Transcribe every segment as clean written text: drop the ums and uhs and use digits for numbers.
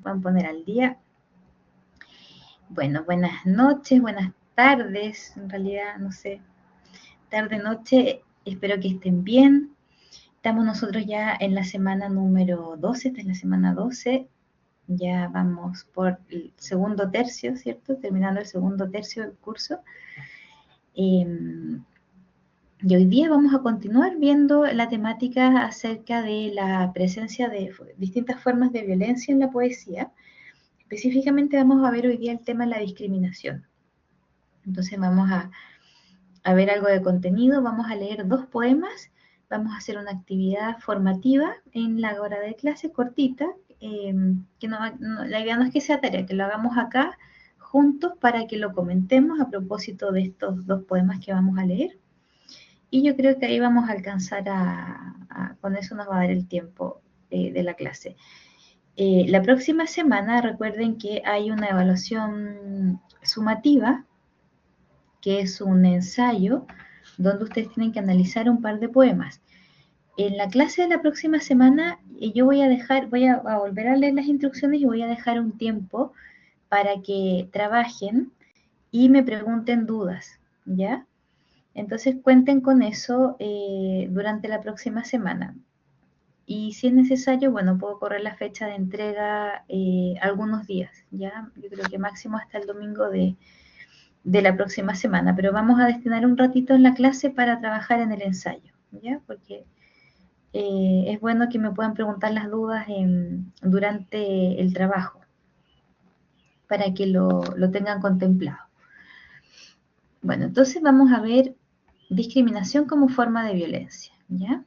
puedan poner al día. Bueno, buenas noches, buenas tardes, en realidad, no sé, tarde, noche, espero que estén bien. Estamos nosotros ya en la semana número 12, esta es la semana 12, ya vamos por el segundo tercio, ¿cierto? Terminando el segundo tercio del curso. Y hoy día vamos a continuar viendo la temática acerca de la presencia de distintas formas de violencia en la poesía. Específicamente vamos a ver hoy día el tema de la discriminación. Entonces vamos a ver algo de contenido, vamos a leer 2 poemas, vamos a hacer una actividad formativa en la hora de clase cortita, que la idea no es que sea tarea, que lo hagamos acá juntos para que lo comentemos a propósito de estos 2 poemas que vamos a leer. Y yo creo que ahí vamos a alcanzar con eso nos va a dar el tiempo de la clase. La próxima semana recuerden que hay una evaluación sumativa, que es un ensayo donde ustedes tienen que analizar un par de poemas. En la clase de la próxima semana yo voy a volver a leer las instrucciones y voy a dejar un tiempo para que trabajen y me pregunten dudas, ¿ya? Entonces cuenten con eso durante la próxima semana. Y si es necesario, bueno, puedo correr la fecha de entrega algunos días, ¿ya? Yo creo que máximo hasta el domingo de la próxima semana, pero vamos a destinar un ratito en la clase para trabajar en el ensayo, ¿ya? Porque es bueno que me puedan preguntar las dudas durante el trabajo, para que lo tengan contemplado. Bueno, entonces vamos a ver discriminación como forma de violencia, ¿ya?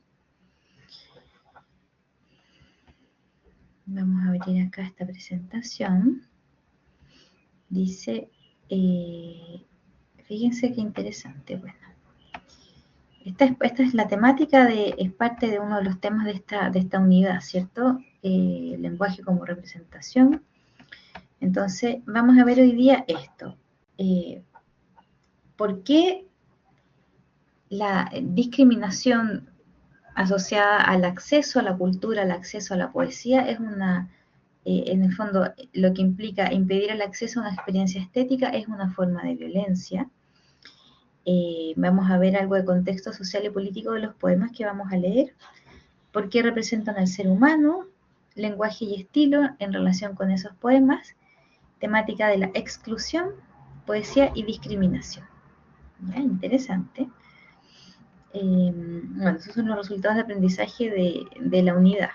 Vamos a abrir acá esta presentación. Dice, fíjense qué interesante, bueno. Esta es la temática, es parte de uno de los temas de esta unidad, ¿cierto? Lenguaje como representación. Entonces, vamos a ver hoy día esto. ¿Por qué la discriminación asociada al acceso a la cultura, al acceso a la poesía, es en el fondo, lo que implica impedir el acceso a una experiencia estética es una forma de violencia? Vamos a ver algo de contexto social y político de los poemas que vamos a leer, por qué representan al ser humano, lenguaje y estilo en relación con esos poemas, temática de la exclusión, poesía y discriminación. ¿Ya? Interesante. Bueno, esos son los resultados de aprendizaje de la unidad.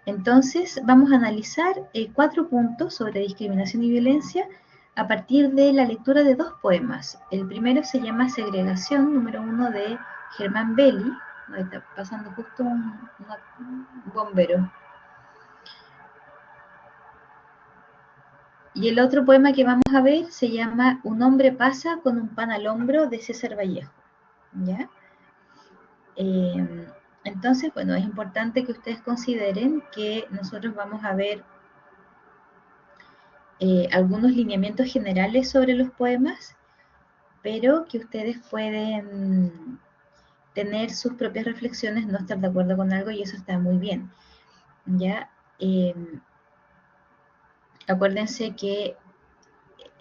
Entonces, vamos a analizar 4 puntos sobre discriminación y violencia a partir de la lectura de 2 poemas. El primero se llama Segregación, número 1, de Germán Belli. Ahí está pasando justo un bombero. Y el otro poema que vamos a ver se llama Un hombre pasa con un pan al hombro, de César Vallejo. ¿Ya? Entonces, bueno, es importante que ustedes consideren que nosotros vamos a ver algunos lineamientos generales sobre los poemas, pero que ustedes pueden tener sus propias reflexiones, no estar de acuerdo con algo y eso está muy bien. ¿Ya? Acuérdense que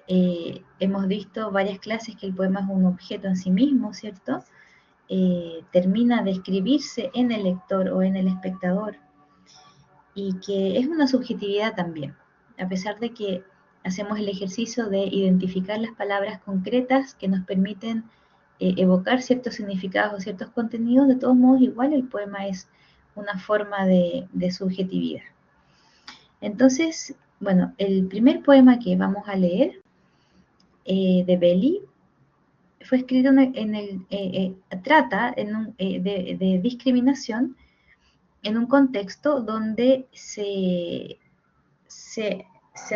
hemos visto varias clases que el poema es un objeto en sí mismo, ¿cierto? Termina de escribirse en el lector o en el espectador y que es una subjetividad también, a pesar de que hacemos el ejercicio de identificar las palabras concretas que nos permiten evocar ciertos significados o ciertos contenidos, de todos modos igual el poema es una forma de subjetividad. Entonces, bueno, el primer poema que vamos a leer de Belli fue escrito trata de discriminación en un contexto donde se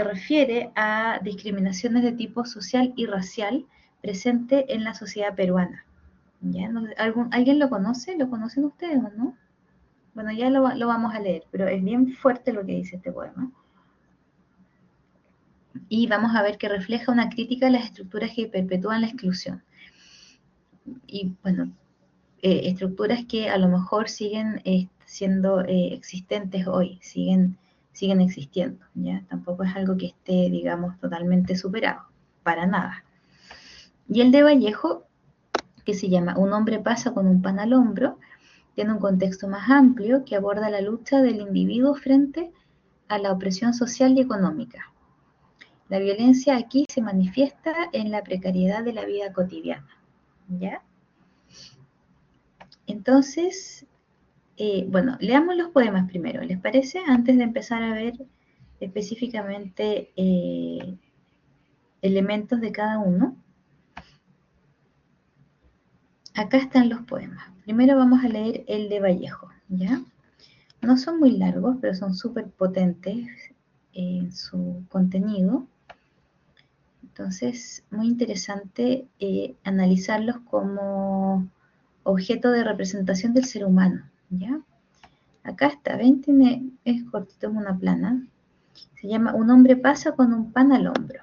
refiere a discriminaciones de tipo social y racial presente en la sociedad peruana. ¿Ya? ¿Alguien lo conoce? ¿Lo conocen ustedes o no? Bueno, ya lo vamos a leer, pero es bien fuerte lo que dice este poema. Y vamos a ver que refleja una crítica a las estructuras que perpetúan la exclusión. Y bueno, estructuras que a lo mejor siguen siendo existentes hoy, siguen siguen existiendo, ¿ya? Tampoco es algo que esté, digamos, totalmente superado, para nada. Y el de Vallejo, que se llama Un hombre pasa con un pan al hombro, tiene un contexto más amplio que aborda la lucha del individuo frente a la opresión social y económica. La violencia aquí se manifiesta en la precariedad de la vida cotidiana, ¿ya? Entonces, bueno, leamos los poemas primero, ¿les parece? Antes de empezar a ver específicamente elementos de cada uno. Acá están los poemas. Primero vamos a leer el de Vallejo, ¿ya? No son muy largos, pero son súper potentes en su contenido. Entonces, muy interesante analizarlos como objeto de representación del ser humano, ¿ya? Acá está, ven, es cortito, es una plana. Se llama Un hombre pasa con un pan al hombro.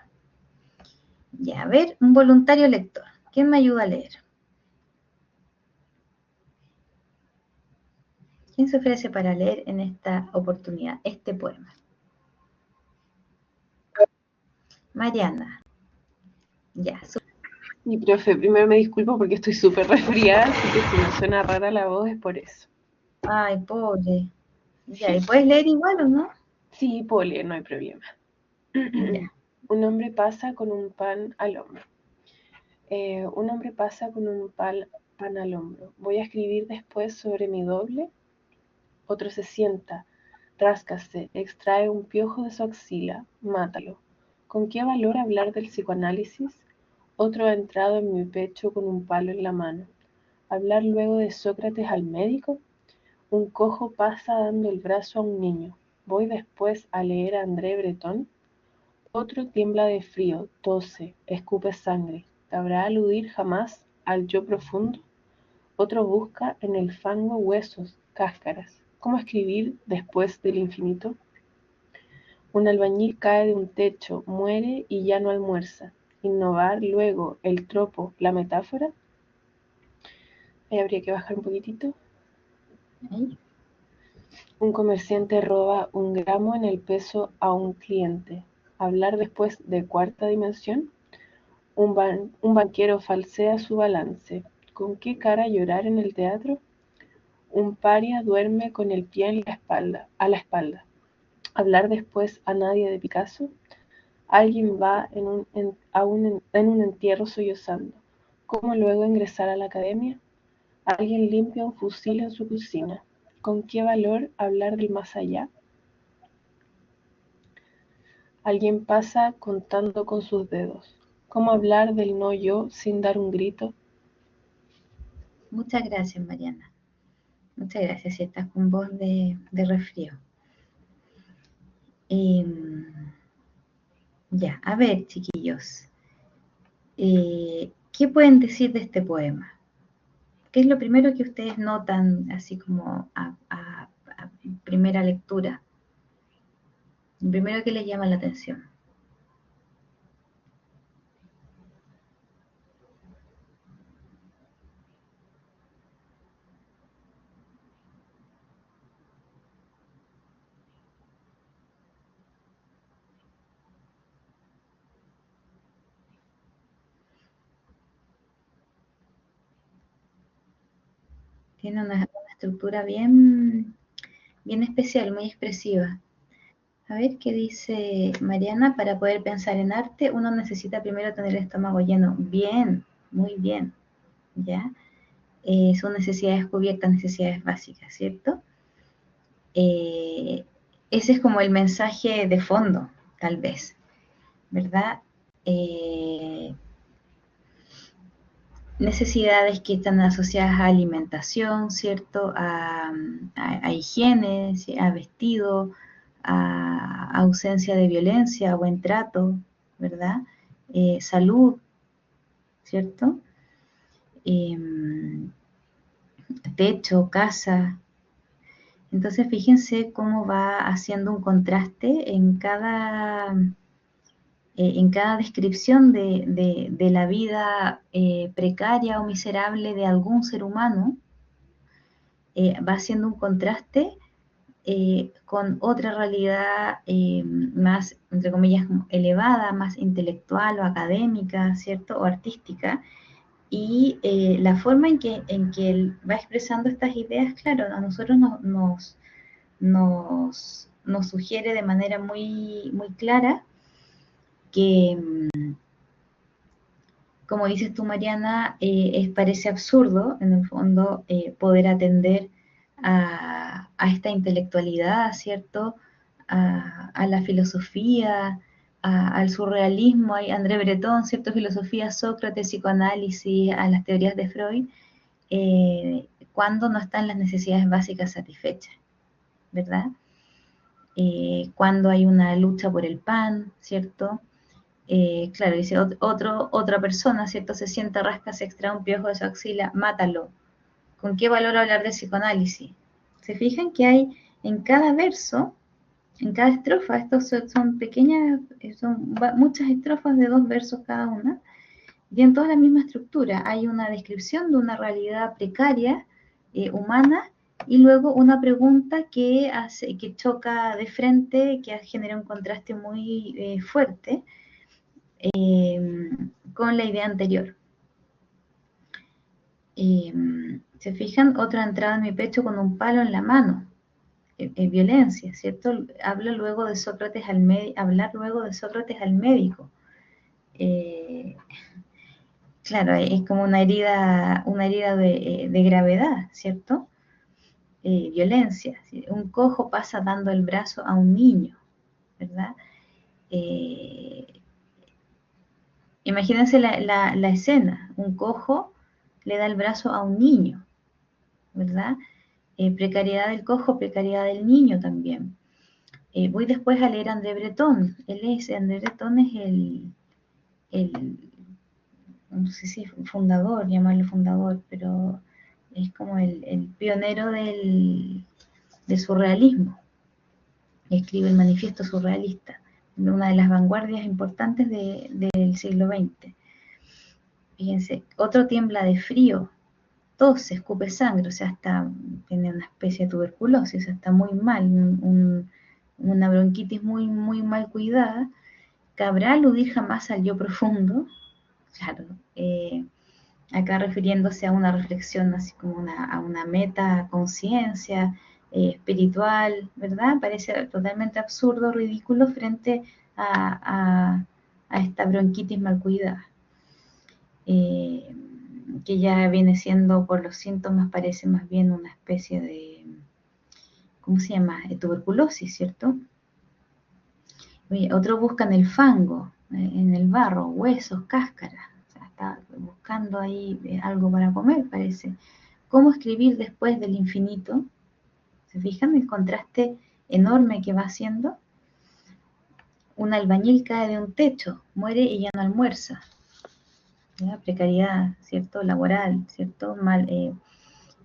Ya, a ver, un voluntario lector. ¿Quién me ayuda a leer? ¿Quién se ofrece para leer en esta oportunidad este poema? Mariana. Ya. Y profe, primero me disculpo porque estoy súper resfriada, así que si me suena rara la voz es por eso. Ay, pobre. Ya, ¿y Sí, puedes leer igual o no? sí, puedo leer, no hay problema. Ya. Un hombre pasa con un pan al hombro. Un hombre pasa con un pan al hombro. Voy a escribir después sobre mi doble. Otro se sienta, ráscase, extrae un piojo de su axila, mátalo. ¿Con qué valor hablar del psicoanálisis? Otro ha entrado en mi pecho con un palo en la mano. ¿Hablar luego de Sócrates al médico? Un cojo pasa dando el brazo a un niño. ¿Voy después a leer a André Breton? Otro tiembla de frío, tose, escupe sangre. ¿Cabrá aludir jamás al yo profundo? Otro busca en el fango huesos, cáscaras. ¿Cómo escribir después del infinito? Un albañil cae de un techo, muere y ya no almuerza. ¿Innovar luego el tropo, la metáfora? Ahí habría que bajar un poquitito. Ahí. Un comerciante roba un gramo en el peso a un cliente. ¿Hablar después de cuarta dimensión? Un banquero falsea su balance. ¿Con qué cara llorar en el teatro? Un paria duerme con el pie en la espalda, a la espalda. ¿Hablar después a nadie de Picasso? Alguien va en un entierro sollozando. ¿Cómo luego ingresar a la academia? Alguien limpia un fusil en su cocina. ¿Con qué valor hablar del más allá? Alguien pasa contando con sus dedos. ¿Cómo hablar del no yo sin dar un grito? Muchas gracias, Mariana. Muchas gracias si estás con voz de resfrío. Ya, a ver, chiquillos. ¿Qué pueden decir de este poema? ¿Qué es lo primero que ustedes notan, así como a primera lectura? Lo primero que les llama la atención. Tiene una estructura bien, bien especial, muy expresiva. A ver qué dice Mariana. Para poder pensar en arte, uno necesita primero tener el estómago lleno. Bien, muy bien. ¿Ya? Son necesidades cubiertas, necesidades básicas, ¿cierto? Ese es como el mensaje de fondo, tal vez, ¿verdad? Eh, Necesidades que están asociadas a alimentación, ¿cierto? A higiene, ¿sí? A vestido, a ausencia de violencia, a buen trato, ¿verdad? Salud, ¿cierto? Eh, Techo, casa. Entonces fíjense cómo va haciendo un contraste en cada descripción de la vida precaria o miserable de algún ser humano, va haciendo un contraste con otra realidad más, entre comillas, elevada, más intelectual o académica, ¿cierto? O artística. Y la forma en que él va expresando estas ideas, claro, a nosotros nos sugiere de manera muy, muy clara que, como dices tú, Mariana, parece absurdo, en el fondo, poder atender a esta intelectualidad, ¿cierto? A la filosofía, al surrealismo, hay André Breton, ¿cierto? Filosofía, Sócrates, psicoanálisis, a las teorías de Freud, cuando no están las necesidades básicas satisfechas, ¿verdad? Cuando hay una lucha por el pan, ¿cierto? Claro, dice otra persona, ¿cierto? Se sienta, rasca, se extrae un piojo de su axila, mátalo. ¿Con qué valor hablar de psicoanálisis? Se fijan que hay en cada verso, en cada estrofa, estos son pequeñas, son muchas estrofas de 2 versos cada una, tienen toda la misma estructura. Hay una descripción de una realidad precaria, humana, y luego una pregunta que choca de frente, que genera un contraste muy fuerte con la idea anterior. ¿Se fijan? Otra entrada en mi pecho con un palo en la mano. Violencia, ¿cierto? Hablar luego de Sócrates al médico. Claro, es como una herida de gravedad, ¿cierto? Violencia. Un cojo pasa dando el brazo a un niño, ¿verdad? Eh, Imagínense la escena, un cojo le da el brazo a un niño, ¿verdad? Precariedad del cojo, precariedad del niño también. Voy después a leer a André Breton. André Breton es el, no sé si fundador, llamarlo fundador, pero es como el pionero del surrealismo. Escribe el manifiesto surrealista, una de las vanguardias importantes del siglo XX. Fíjense, otro tiembla de frío, tose, escupe sangre, o sea, tiene una especie de tuberculosis, o sea, está muy mal, una bronquitis muy, muy mal cuidada. ¿Cabrá aludir jamás al yo profundo? Claro, acá refiriéndose a una reflexión así como a una meta conciencia espiritual, ¿verdad? Parece totalmente absurdo, ridículo frente a esta bronquitis mal cuidada. Que ya viene siendo, por los síntomas, parece más bien una especie de, ¿cómo se llama? Tuberculosis, ¿cierto? Oye, otro busca en el fango, en el barro, huesos, cáscaras. O sea, está buscando ahí algo para comer, parece. ¿Cómo escribir después del infinito? ¿Se fijan el contraste enorme que va haciendo? Un albañil cae de un techo, muere y ya no almuerza. ¿Ya? Precariedad, ¿cierto? Laboral, ¿cierto?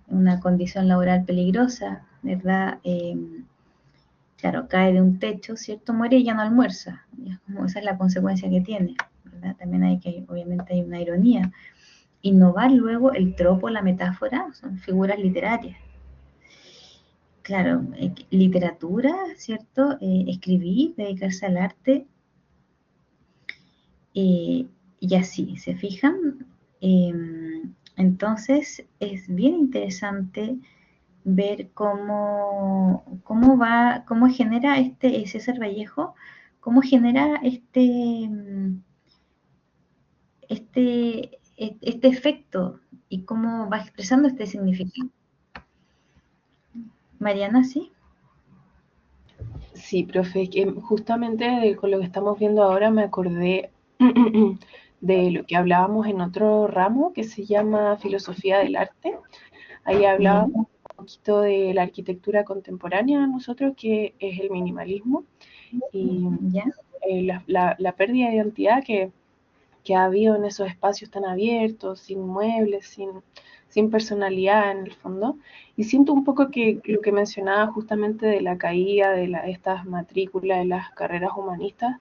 Una condición laboral peligrosa, ¿verdad? Claro, cae de un techo, ¿cierto? Muere y ya no almuerza. Como esa es la consecuencia que tiene, ¿verdad? También obviamente hay una ironía. Innovar luego el tropo, la metáfora, son figuras literarias. Claro, literatura, ¿cierto? Escribir, dedicarse al arte, y así, ¿se fijan? Entonces es bien interesante ver cómo genera César Vallejo, cómo genera este efecto y cómo va expresando este significado. Mariana, ¿sí? Sí, profe, que justamente con lo que estamos viendo ahora me acordé de lo que hablábamos en otro ramo que se llama Filosofía del Arte. Ahí hablábamos un poquito de la arquitectura contemporánea nosotros, que es el minimalismo, y ¿Ya? la pérdida de identidad que ha habido en esos espacios tan abiertos, sin muebles, sin personalidad en el fondo. Y siento un poco que lo que mencionaba justamente de la caída de estas matrículas de las carreras humanistas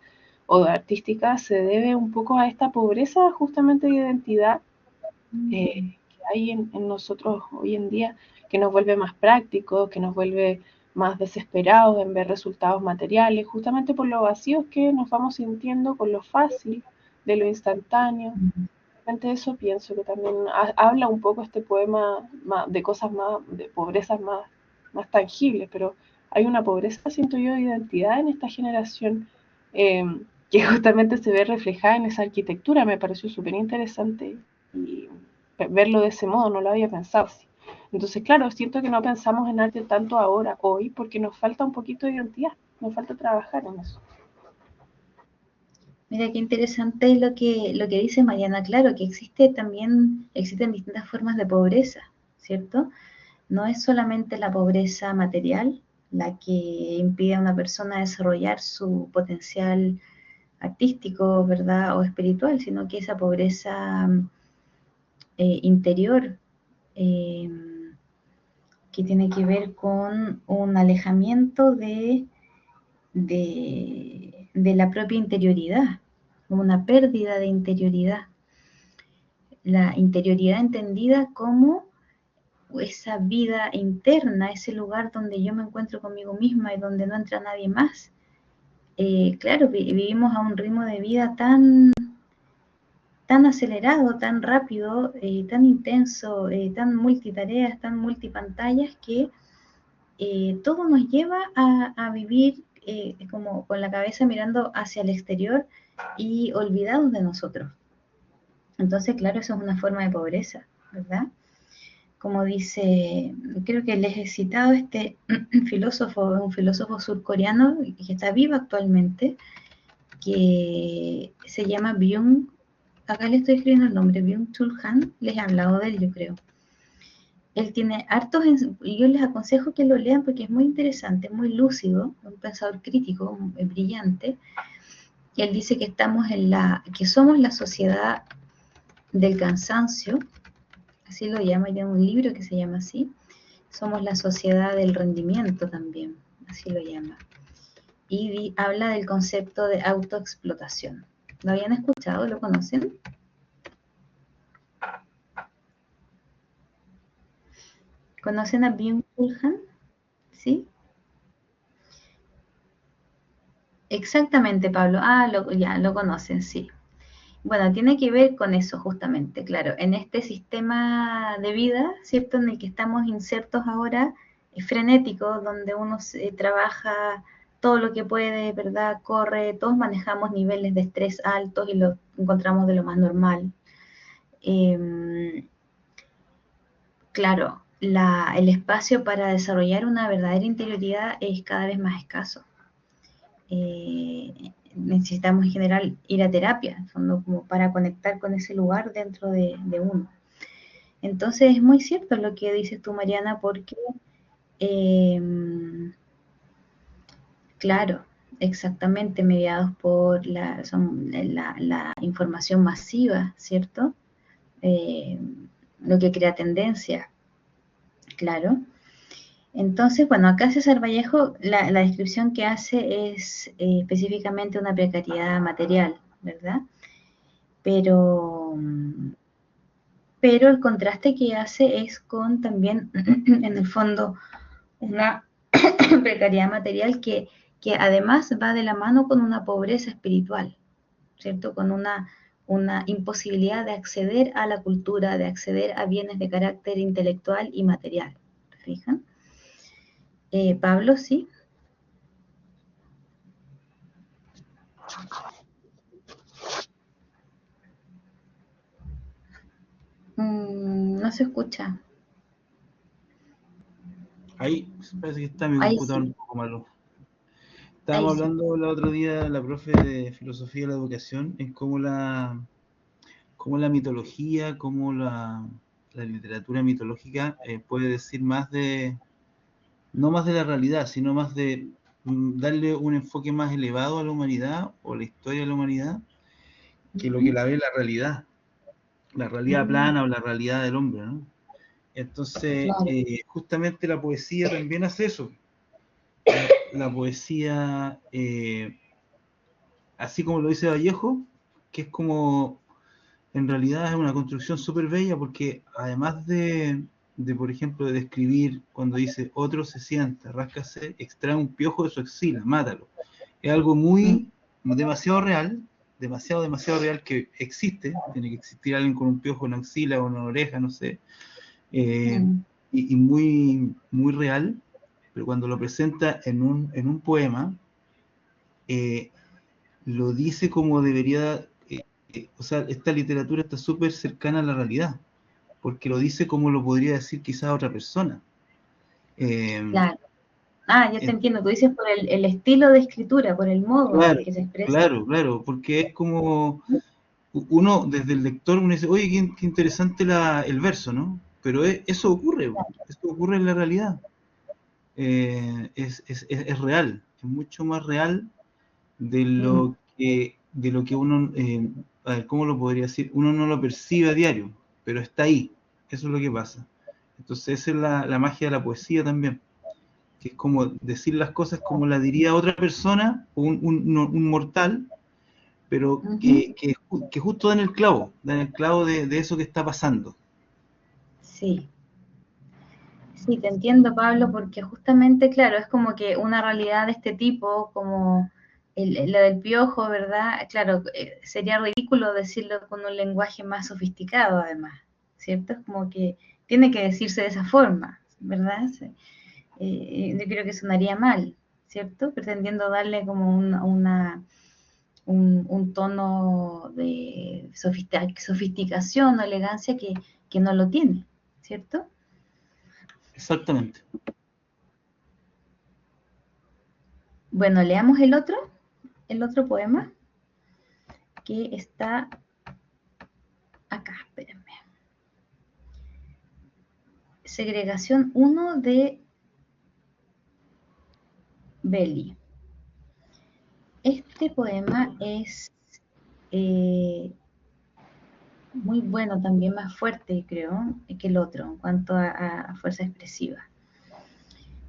o artísticas se debe un poco a esta pobreza justamente de identidad que hay en nosotros hoy en día, que nos vuelve más prácticos, que nos vuelve más desesperados en ver resultados materiales, justamente por lo vacíos que nos vamos sintiendo con lo fácil, de lo instantáneo. Ante eso pienso que también habla un poco este poema de cosas más, de pobrezas más tangibles, pero hay una pobreza, siento yo, de identidad en esta generación eh, que justamente se ve reflejada en esa arquitectura. Me pareció súper interesante y verlo de ese modo, no lo había pensado así. Entonces, claro, siento que no pensamos en arte tanto ahora, hoy, porque nos falta un poquito de identidad, nos falta trabajar en eso. Mira qué interesante lo que dice Mariana, claro, que existen distintas formas de pobreza, ¿cierto? No es solamente la pobreza material la que impide a una persona desarrollar su potencial artístico, ¿verdad? O espiritual, sino que esa pobreza interior eh, que tiene que ver con un alejamiento de la propia interioridad, una pérdida de interioridad. La interioridad entendida como esa vida interna, ese lugar donde yo me encuentro conmigo misma y donde no entra nadie más. Claro, vivimos a un ritmo de vida tan acelerado, tan rápido, tan intenso, tan multitareas, tan multipantallas, que todo nos lleva a vivir como con la cabeza mirando hacia el exterior y olvidados de nosotros. Entonces, claro, eso es una forma de pobreza, ¿verdad? Como dice, creo que les he citado este filósofo, un filósofo surcoreano que está vivo actualmente, que se llama Byung, acá le estoy escribiendo el nombre, Byung Chul Han, les he hablado de él, yo creo. Él tiene hartos, y yo les aconsejo que lo lean porque es muy interesante, muy lúcido, un pensador crítico, brillante. Y él dice que que somos la sociedad del cansancio, así lo llama, hay un libro que se llama así. Somos la sociedad del rendimiento también, así lo llama. Y habla del concepto de autoexplotación. ¿Lo habían escuchado? ¿Lo conocen? ¿Conocen a Byung-Chul Han? ¿Sí? Exactamente, Pablo. Ah, ya lo conocen, sí. Bueno, tiene que ver con eso justamente, claro. En este sistema de vida, ¿cierto? En el que estamos insertos ahora, frenético, donde uno trabaja todo lo que puede, ¿verdad? Corre, todos manejamos niveles de estrés altos y lo encontramos de lo más normal. Eh, claro, el espacio para desarrollar una verdadera interioridad es cada vez más escaso. Necesitamos en general ir a terapia, en fondo, como para conectar con ese lugar dentro de uno. Entonces es muy cierto lo que dices tú, Mariana, porque, eh, claro, exactamente, mediados por la información masiva, ¿cierto? Eh, lo que crea tendencia, claro. Entonces, bueno, acá César Vallejo, la descripción que hace es específicamente una precariedad material, ¿verdad? Pero, pero el contraste que hace es con también, en el fondo, una precariedad material que además va de la mano con una pobreza espiritual, ¿cierto? Con una imposibilidad de acceder a la cultura, de acceder a bienes de carácter intelectual y material. ¿Se fijan? Pablo, sí. No se escucha. Ahí parece que está mi Ahí computador sí, un poco malo. ahí Estábamos sí. hablando el otro día, la profe de Filosofía de la Educación, en cómo la mitología, cómo la literatura mitológica puede decir más no más de la realidad, sino más de darle un enfoque más elevado a la humanidad o la historia de la humanidad que lo que la ve la realidad plana o la realidad del hombre, ¿no? Entonces, Claro. justamente la poesía también hace eso. La poesía, así como lo dice Vallejo, que es como, en realidad es una construcción súper bella porque además por ejemplo, de describir cuando dice otro se sienta, ráscase, extrae un piojo de su axila, mátalo. Es algo muy, demasiado real, demasiado real que existe, tiene que existir alguien con un piojo en la axila o en la oreja, no sé, y muy, muy real, pero cuando lo presenta en un poema, lo dice como debería, o sea, esta literatura está súper cercana a la realidad, porque lo dice como lo podría decir quizás otra persona. Claro. Ah, ya te entiendo. Tú dices por el estilo de escritura, por el modo Claro, en que se expresa. claro, porque es como uno, desde el lector, uno dice, oye, qué interesante el verso, ¿no? Pero eso ocurre en la realidad. Es real, es mucho más real de lo que uno, a ver, ¿cómo lo podría decir? Uno no lo percibe a diario, pero está ahí, eso es lo que pasa. Entonces esa es la magia de la poesía también, que es como decir las cosas como las diría otra persona, o un mortal, pero que justo dan el clavo de eso que está pasando. Sí. Sí, te entiendo, Pablo, porque justamente, claro, es como que una realidad de este tipo, como la del piojo, ¿verdad? Claro, sería ridículo decirlo con un lenguaje más sofisticado, además, ¿cierto? Es como que tiene que decirse de esa forma, ¿verdad? Yo creo que sonaría mal, ¿cierto? Pretendiendo darle como un tono de sofisticación o elegancia que no lo tiene, ¿cierto? Exactamente. Bueno, leamos el otro poema que está acá, espérenme. Segregación 1 de Belli. Este poema es muy bueno, también más fuerte, creo, que el otro en cuanto a fuerza expresiva.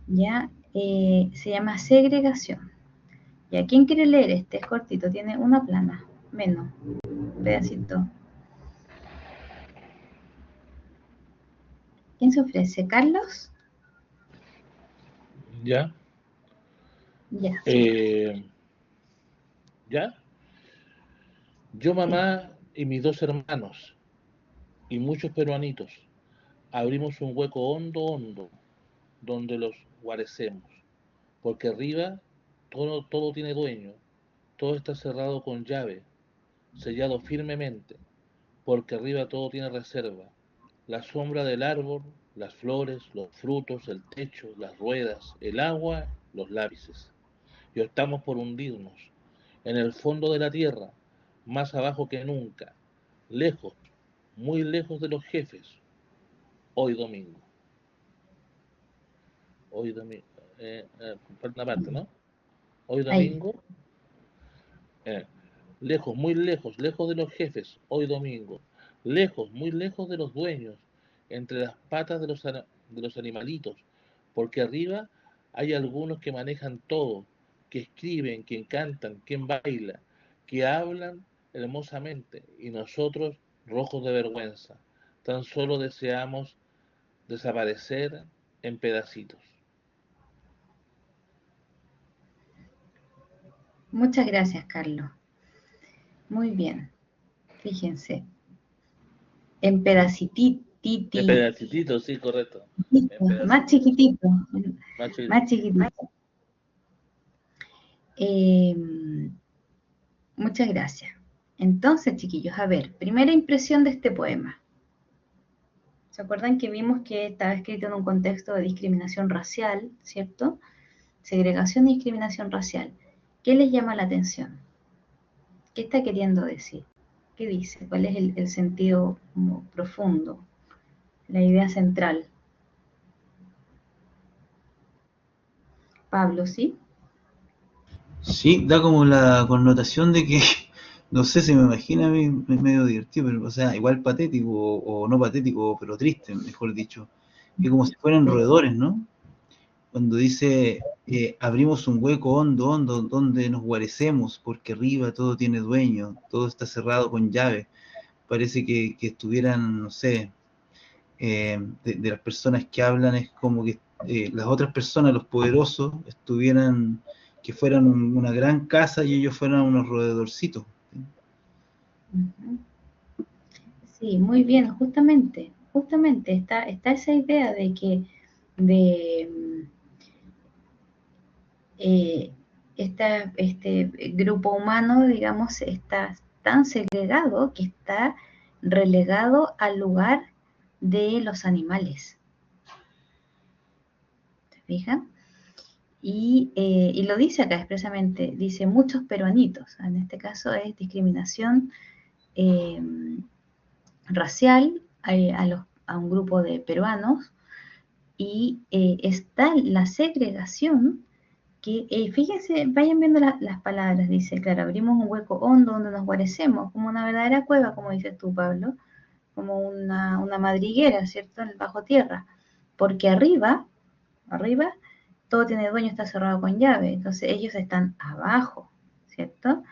Ya se llama Segregación. ¿Y quién quiere leer este? Es cortito, tiene una plana, menos, un pedacito. ¿Quién se ofrece? ¿Carlos? ¿Ya? Ya. ¿Ya? Yo, mamá y mis 2 hermanos y muchos peruanitos abrimos un hueco hondo donde los guarecemos, porque arriba todo tiene dueño, todo está cerrado con llave, sellado firmemente, porque arriba todo tiene reserva, la sombra del árbol, las flores, los frutos, el techo, las ruedas, el agua, los lápices. Y optamos por hundirnos en el fondo de la tierra, más abajo que nunca, lejos, muy lejos de los jefes, hoy domingo. Hoy domingo, falta una parte, ¿no? Hoy Ahí. domingo, eh, lejos, muy lejos, lejos de los jefes, hoy domingo, lejos, muy lejos de los dueños, entre las patas de los animalitos, porque arriba hay algunos que manejan todo, que escriben, que cantan, que bailan, que hablan hermosamente, y nosotros, rojos de vergüenza, tan solo deseamos desaparecer en pedacitos. Muchas gracias, Carlos. Muy bien. Fíjense. En pedacitito. En pedacitos, sí, correcto. Más chiquitito. Más Más chiquitito. Muchas gracias. Entonces, chiquillos, a ver, primera impresión de este poema. ¿Se acuerdan que vimos que estaba escrito en un contexto de discriminación racial, ¿cierto? Segregación y discriminación racial. ¿Qué les llama la atención? ¿Qué está queriendo decir? ¿Qué dice? ¿Cuál es el sentido como profundo? La idea central. Pablo, ¿sí? Sí, da como la connotación de que, no sé, se me imagina a mí medio divertido, pero, o sea, igual patético, o no patético, pero triste, mejor dicho. Que como si fueran roedores, ¿no? Cuando dice, abrimos un hueco hondo, donde nos guarecemos, porque arriba todo tiene dueño, todo está cerrado con llave. Parece que estuvieran, no sé, de las personas que hablan es como que las otras personas, los poderosos, que fueran una gran casa y ellos fueran unos roedorcitos. Sí, muy bien, justamente está esa idea de que este grupo humano, digamos, está tan segregado que está relegado al lugar de los animales. ¿Se fijan? Y lo dice acá expresamente, dice muchos peruanitos. En este caso es discriminación racial a un grupo de peruanos, y está la segregación que, fíjense, vayan viendo las palabras, dice, claro, abrimos un hueco hondo donde nos guarecemos, como una verdadera cueva, como dices tú, Pablo, como una madriguera, ¿cierto?, en el bajo tierra, porque arriba, todo tiene dueño, está cerrado con llave, entonces ellos están abajo, ¿cierto?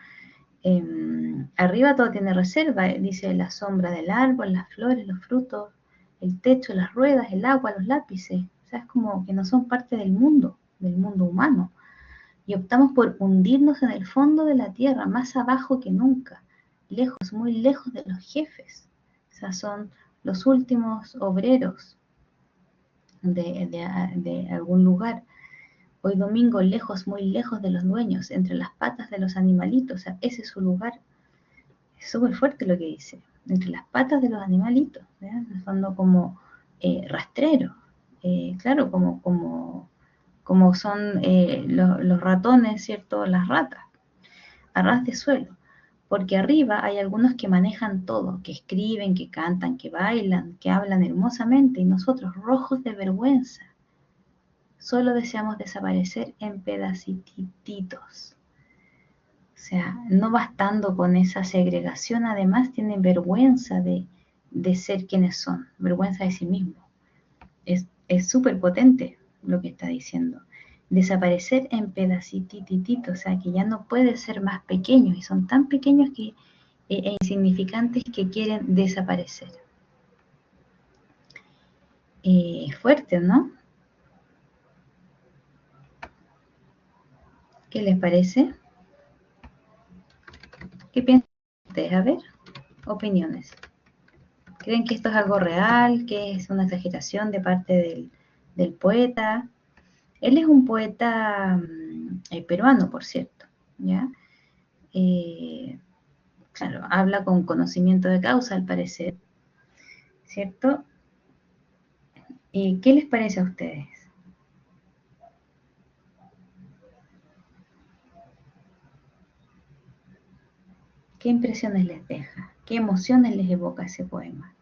Arriba todo tiene reserva, dice la sombra del árbol, las flores, los frutos, el techo, las ruedas, el agua, los lápices, o sea, es como que no son parte del mundo humano, y optamos por hundirnos en el fondo de la tierra, más abajo que nunca, lejos, muy lejos de los jefes, o sea, son los últimos obreros de algún lugar. Hoy domingo, lejos, muy lejos de los dueños, entre las patas de los animalitos, o sea, ese es su lugar. Es súper fuerte lo que dice, entre las patas de los animalitos, ¿verdad? En el fondo como rastreros, claro, como son los ratones, ¿cierto? Las ratas, a ras de suelo, porque arriba hay algunos que manejan todo, que escriben, que cantan, que bailan, que hablan hermosamente, y nosotros, rojos de vergüenza, solo deseamos desaparecer en pedacititos. O sea, no bastando con esa segregación, además tienen vergüenza de ser quienes son, vergüenza de sí mismos. Es súper potente lo que está diciendo. Desaparecer en pedacititos, o sea, que ya no puede ser más pequeños, y son tan pequeños e insignificantes que quieren desaparecer. Fuerte, ¿no? ¿Qué les parece? ¿Qué piensan ustedes? A ver, opiniones. ¿Creen que esto es algo real? ¿Que es una exageración de parte del poeta? Él es un poeta peruano, por cierto, ¿ya? Claro, habla con conocimiento de causa, al parecer, ¿cierto? ¿Qué les parece a ustedes? ¿Qué impresiones les deja? ¿Qué emociones les evoca ese poema?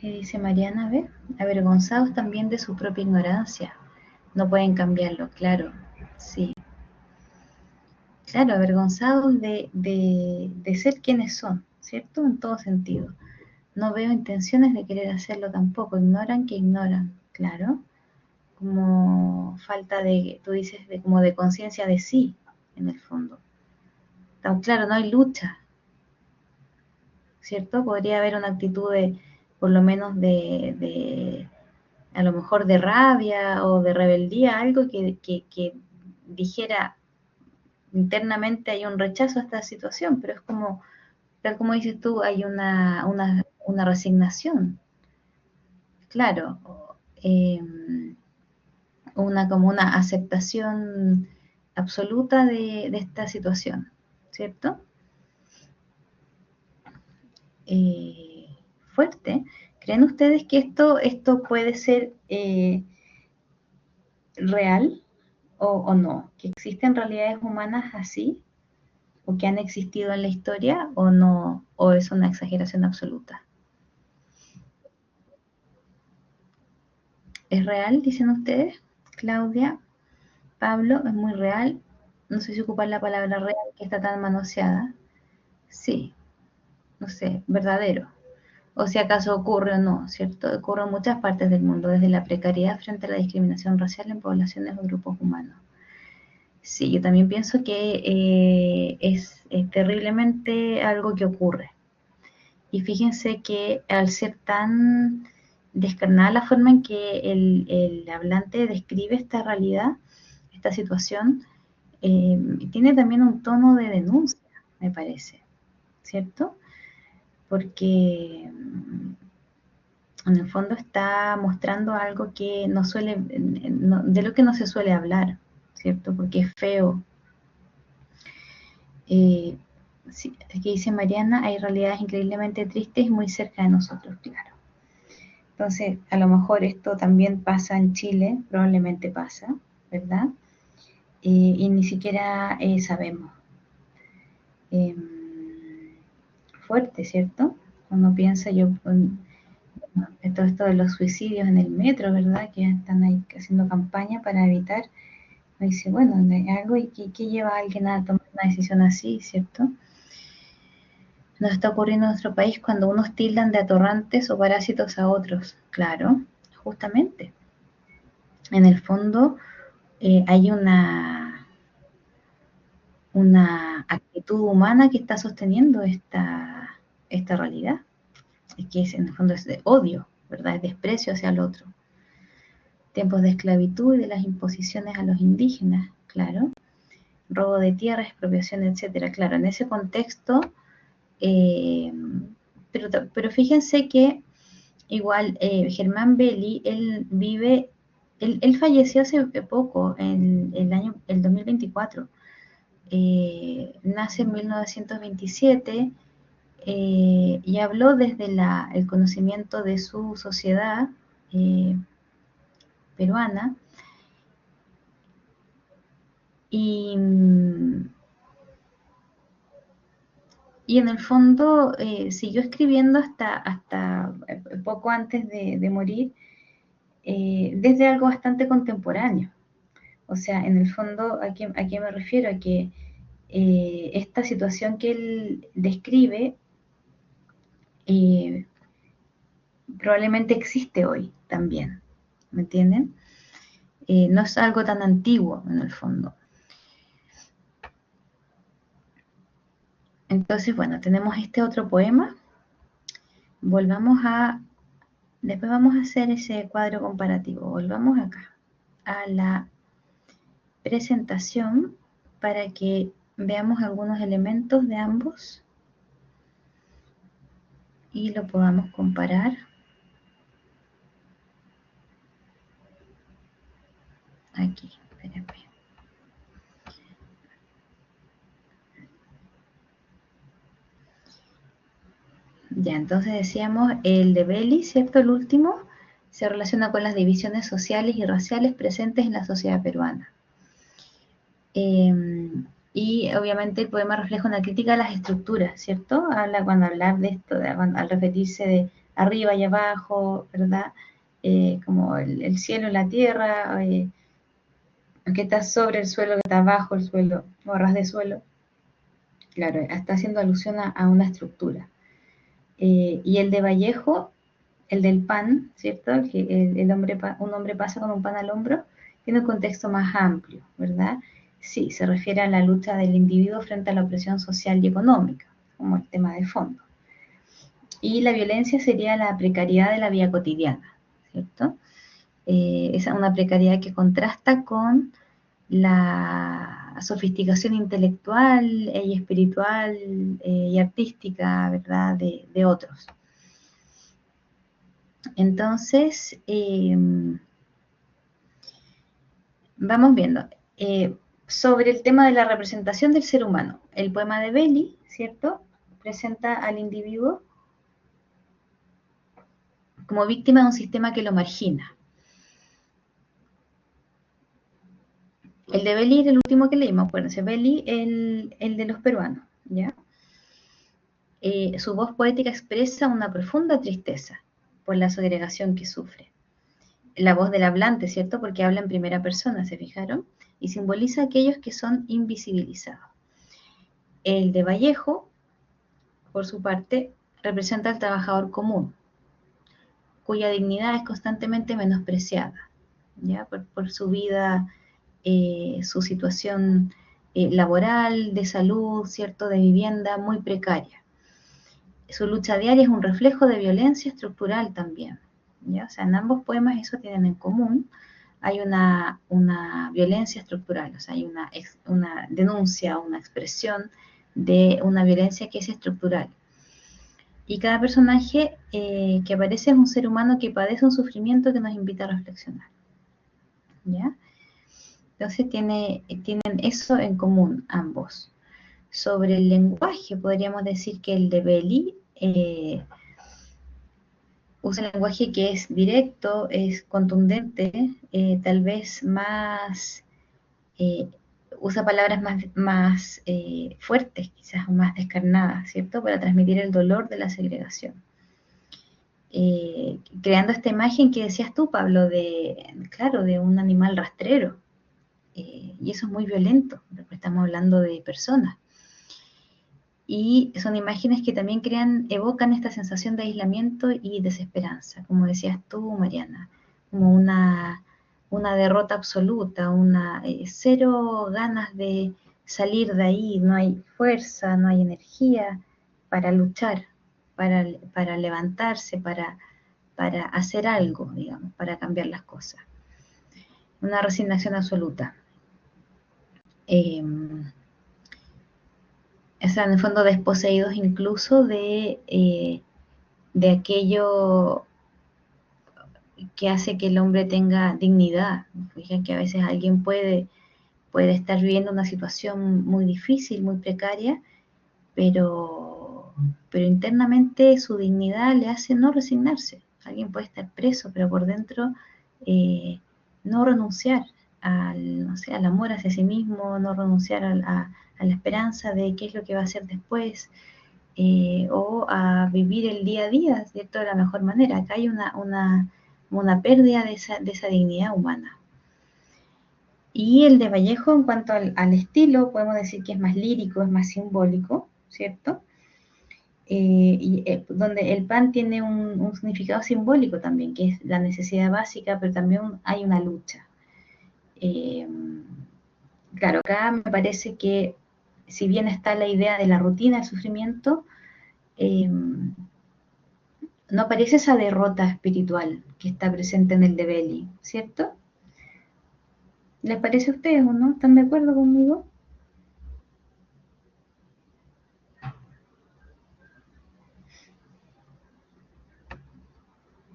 Dice Mariana, a ver, avergonzados también de su propia ignorancia. No pueden cambiarlo, claro, sí. Claro, avergonzados de ser quienes son, ¿cierto? En todo sentido. No veo intenciones de querer hacerlo tampoco, ignoran que ignoran, claro. Como falta de, tú dices, como de conciencia de sí, en el fondo. Claro, no hay lucha, ¿cierto? Podría haber una actitud por lo menos a lo mejor de rabia o de rebeldía, algo que dijera internamente hay un rechazo a esta situación, pero es como, tal como dices tú, hay una resignación, claro, como una aceptación absoluta de esta situación, ¿cierto? Fuerte. ¿Creen ustedes que esto puede ser real o no? ¿Que existen realidades humanas así? ¿O que han existido en la historia o no? ¿O es una exageración absoluta? ¿Es real, dicen ustedes? Claudia, Pablo, es muy real. No sé si ocupar la palabra real, que está tan manoseada. Sí, no sé, verdadero. O si acaso ocurre o no, ¿cierto? Ocurre en muchas partes del mundo, desde la precariedad frente a la discriminación racial en poblaciones o grupos humanos. Sí, yo también pienso que es terriblemente algo que ocurre. Y fíjense que al ser tan descarnada la forma en que el hablante describe esta realidad, esta situación, tiene también un tono de denuncia, me parece, ¿cierto? Porque en el fondo está mostrando algo que no suele, de lo que no se suele hablar, ¿cierto? Porque es feo. Sí, aquí dice Mariana, hay realidades increíblemente tristes y muy cerca de nosotros, claro. Entonces, a lo mejor esto también pasa en Chile, probablemente pasa, ¿verdad? Y ni siquiera sabemos. Fuerte, ¿cierto? Cuando piensa yo en todo esto de los suicidios en el metro, ¿verdad? Que están ahí haciendo campaña para evitar. Me dice, bueno, hay algo y que lleva a alguien a tomar una decisión así, ¿cierto? Nos está ocurriendo en nuestro país cuando unos tildan de atorrantes o parásitos a otros. Claro, justamente. En el fondo hay una actitud humana que está sosteniendo esta realidad, que es, en el fondo es de odio, ¿verdad? Es desprecio hacia el otro. Tiempos de esclavitud y de las imposiciones a los indígenas, claro. Robo de tierras, expropiación, etcétera. Claro, en ese contexto, pero fíjense que igual Germán Belli, él falleció hace poco, en el 2024. Nace en 1927 y habló desde el conocimiento de su sociedad peruana y en el fondo siguió escribiendo hasta poco antes de morir desde algo bastante contemporáneo. O sea, en el fondo, ¿a qué me refiero? A que esta situación que él describe probablemente existe hoy también, ¿me entienden? No es algo tan antiguo en el fondo. Entonces, bueno, tenemos este otro poema. Después vamos a hacer ese cuadro comparativo. Volvamos acá a la presentación para que veamos algunos elementos de ambos y lo podamos comparar. Aquí, espérame. Ya, entonces decíamos, el de Belli, ¿cierto? El último, se relaciona con las divisiones sociales y raciales presentes en la sociedad peruana. Y obviamente el poema refleja una crítica a las estructuras, ¿cierto? Cuando hablar de esto, al referirse de arriba y abajo, ¿verdad? Como el cielo y la tierra, que está sobre el suelo, que está bajo el suelo, o a ras de suelo. Claro, está haciendo alusión a una estructura. Y el de Vallejo, el del pan, ¿cierto? Que un hombre pasa con un pan al hombro, tiene un contexto más amplio, ¿verdad? Sí, se refiere a la lucha del individuo frente a la opresión social y económica, como el tema de fondo. Y la violencia sería la precariedad de la vida cotidiana, ¿cierto? Es una precariedad que contrasta con la sofisticación intelectual y espiritual y artística, ¿verdad?, de otros. Entonces, vamos viendo. Sobre el tema de la representación del ser humano, el poema de Belli, ¿cierto?, presenta al individuo como víctima de un sistema que lo margina. El de Belli era el último que leímos, acuérdense, Belli, el de los peruanos, ¿ya? Su voz poética expresa una profunda tristeza por la segregación que sufre. La voz del hablante, ¿cierto? Porque habla en primera persona, ¿se fijaron? Y simboliza a aquellos que son invisibilizados. El de Vallejo, por su parte, representa al trabajador común, cuya dignidad es constantemente menospreciada, ¿ya? Por su vida su situación laboral, de salud, ¿cierto?, de vivienda muy precaria. Su lucha diaria es un reflejo de violencia estructural también, ¿ya? O sea, en ambos poemas eso tienen en común. Hay una violencia estructural, o sea, hay una denuncia, una expresión de una violencia que es estructural. Y cada personaje que aparece es un ser humano que padece un sufrimiento que nos invita a reflexionar, ¿ya? Entonces tienen eso en común ambos. Sobre el lenguaje, podríamos decir que el de Belli usa un lenguaje que es directo, es contundente, tal vez más, usa palabras más fuertes, quizás más descarnadas, ¿cierto?, para transmitir el dolor de la segregación. Creando esta imagen que decías tú, Pablo, claro, de un animal rastrero. Y eso es muy violento, porque estamos hablando de personas. Y son imágenes que también evocan esta sensación de aislamiento y desesperanza, como decías tú, Mariana, como una derrota absoluta, cero ganas de salir de ahí, no hay fuerza, no hay energía para luchar, para levantarse, para hacer algo, digamos, para cambiar las cosas. Una resignación absoluta. O sea, en el fondo desposeídos incluso de aquello que hace que el hombre tenga dignidad. Fíjense que a veces alguien puede estar viviendo una situación muy difícil, muy precaria, pero internamente su dignidad le hace no resignarse. Alguien puede estar preso, pero por dentro no renunciar al amor hacia sí mismo, no renunciar a la esperanza de qué es lo que va a hacer después, o a vivir el día a día, ¿cierto?, de la mejor manera. Acá hay una pérdida de esa dignidad humana. Y el de Vallejo, en cuanto al estilo, podemos decir que es más lírico, es más simbólico, ¿cierto? Donde el pan tiene un significado simbólico también, que es la necesidad básica, pero también hay una lucha. Claro, acá me parece que si bien está la idea de la rutina, el sufrimiento, no aparece esa derrota espiritual que está presente en el de Belli, ¿cierto? ¿Les parece a ustedes o no? ¿Están de acuerdo conmigo?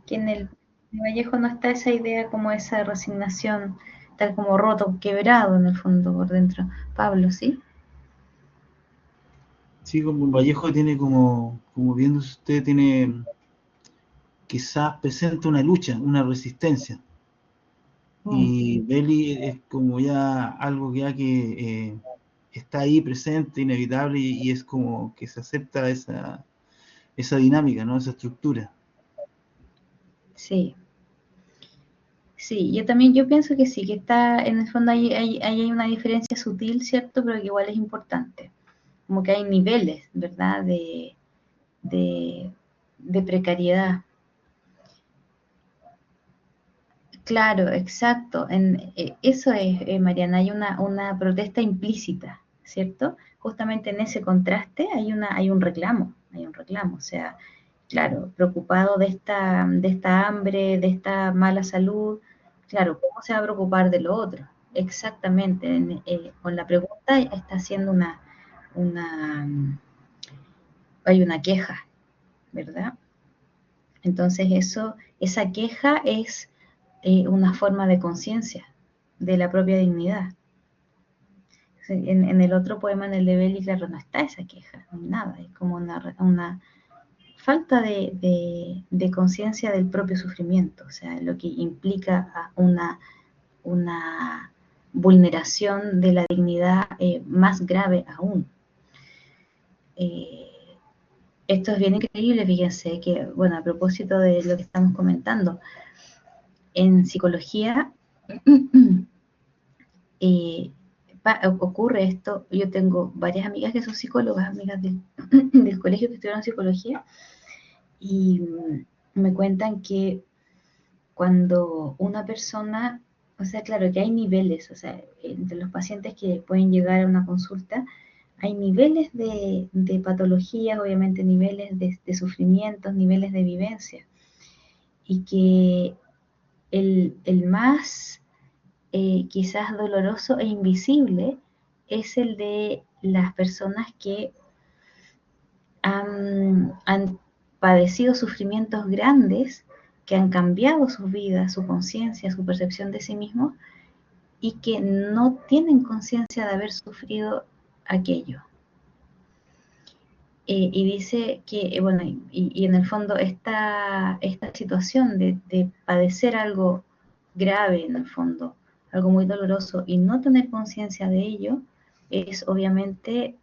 Que en el Vallejo no está esa idea como esa resignación, tal como roto, quebrado en el fondo por dentro. Pablo, ¿sí? Sí, como Vallejo tiene como viéndose usted, tiene quizás presenta una lucha, una resistencia. Y Belli es como ya algo que está ahí presente, inevitable, y es como que se acepta esa dinámica, ¿no? Esa estructura. Sí. Sí, yo pienso que sí, que está, en el fondo hay una diferencia sutil, ¿cierto? Pero que igual es importante. Como que hay niveles, ¿verdad? De precariedad. Claro, exacto. Eso es, Mariana, hay una protesta implícita, ¿cierto? Justamente en ese contraste hay un reclamo, o sea, claro, preocupado de esta hambre, de esta mala salud, claro, ¿cómo se va a preocupar de lo otro? Exactamente, con la pregunta está haciendo hay una queja, ¿verdad? Entonces esa queja es una forma de conciencia de la propia dignidad. En el otro poema, en el de Belli, claro, no está esa queja, no hay nada, es como una falta de conciencia del propio sufrimiento, o sea, lo que implica una vulneración de la dignidad más grave aún. Esto es bien increíble, fíjense que, bueno, a propósito de lo que estamos comentando, en psicología ocurre esto. Yo tengo varias amigas que son psicólogas, amigas del colegio que estudiaron psicología, y me cuentan que cuando una persona O sea, claro que hay niveles, o sea, entre los pacientes que pueden llegar a una consulta, hay niveles de patologías, obviamente niveles de sufrimientos, niveles de vivencia, y que el más quizás doloroso e invisible es el de las personas que han padecido sufrimientos grandes, que han cambiado sus vidas, su conciencia, su percepción de sí mismos, y que no tienen conciencia de haber sufrido aquello. Y dice que, bueno, y en el fondo esta situación de padecer algo grave, en el fondo, algo muy doloroso, y no tener conciencia de ello, es obviamente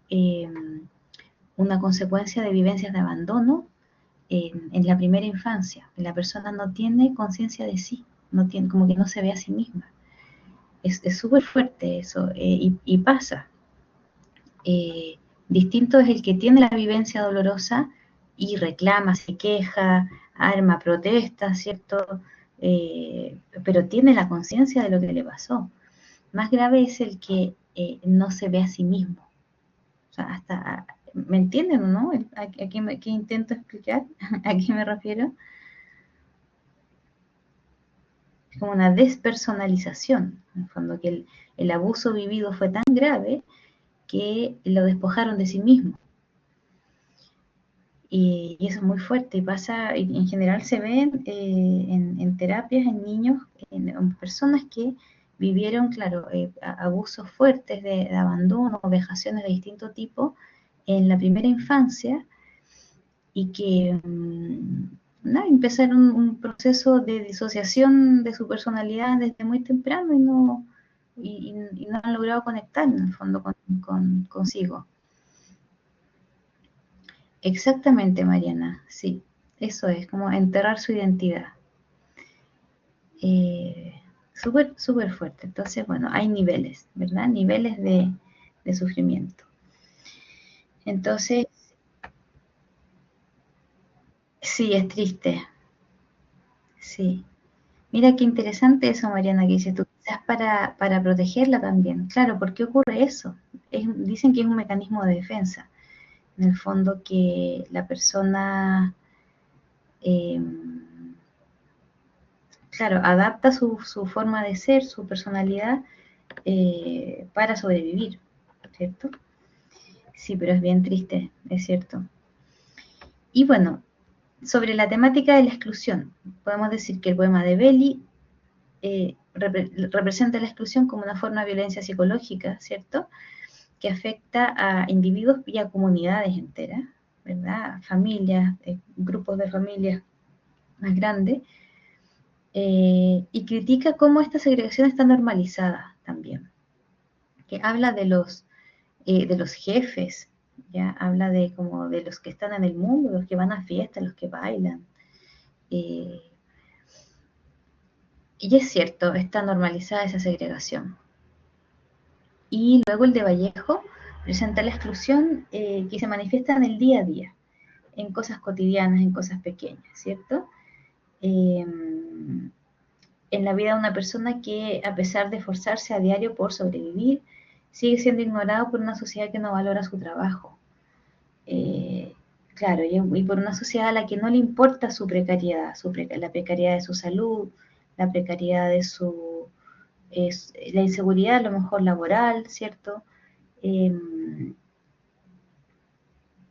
una consecuencia de vivencias de abandono en la primera infancia. La persona no tiene conciencia de sí, no tiene, como que no se ve a sí misma. Es súper fuerte eso, y pasa. Distinto es el que tiene la vivencia dolorosa y reclama, se queja, arma protesta, ¿cierto? Pero tiene la conciencia de lo que le pasó. Más grave es el que no se ve a sí mismo. O sea, hasta, ¿me entienden o no? ¿Qué intento explicar? ¿A qué me refiero? Es como una despersonalización, en el fondo, que el abuso vivido fue tan grave que lo despojaron de sí mismo. Y eso es muy fuerte y pasa, y en general se ven en terapias, en niños, en personas que vivieron, claro, abusos fuertes de abandono, vejaciones de distinto tipo en la primera infancia, y que empezaron un proceso de disociación de su personalidad desde muy temprano, y no han logrado conectar en el fondo consigo. Exactamente, Mariana, sí, eso es, como enterrar su identidad. Súper, súper fuerte. Entonces, bueno, hay niveles, ¿verdad? Niveles de sufrimiento. Entonces, sí, es triste. Sí. Mira qué interesante eso, Mariana, que dices tú, quizás para protegerla también. Claro, ¿por qué ocurre eso? Dicen que es un mecanismo de defensa. En el fondo, que la persona, claro, adapta su forma de ser, su personalidad, para sobrevivir, ¿cierto? Sí, pero es bien triste, es cierto. Y bueno, sobre la temática de la exclusión, podemos decir que el poema de Belli representa la exclusión como una forma de violencia psicológica, ¿cierto? Que afecta a individuos y a comunidades enteras, ¿verdad? Familias, grupos de familias más grandes, y critica cómo esta segregación está normalizada también, que habla de los jefes, ya habla como de los que están en el mundo, los que van a fiestas, los que bailan. Y es cierto, está normalizada esa segregación. Y luego el de Vallejo presenta la exclusión que se manifiesta en el día a día, en cosas cotidianas, en cosas pequeñas, ¿cierto? En la vida de una persona que, a pesar de esforzarse a diario por sobrevivir, sigue siendo ignorado por una sociedad que no valora su trabajo. Claro, y por una sociedad a la que no le importa su precariedad, la precariedad de su salud, la precariedad de la inseguridad, a lo mejor laboral, ¿cierto? Y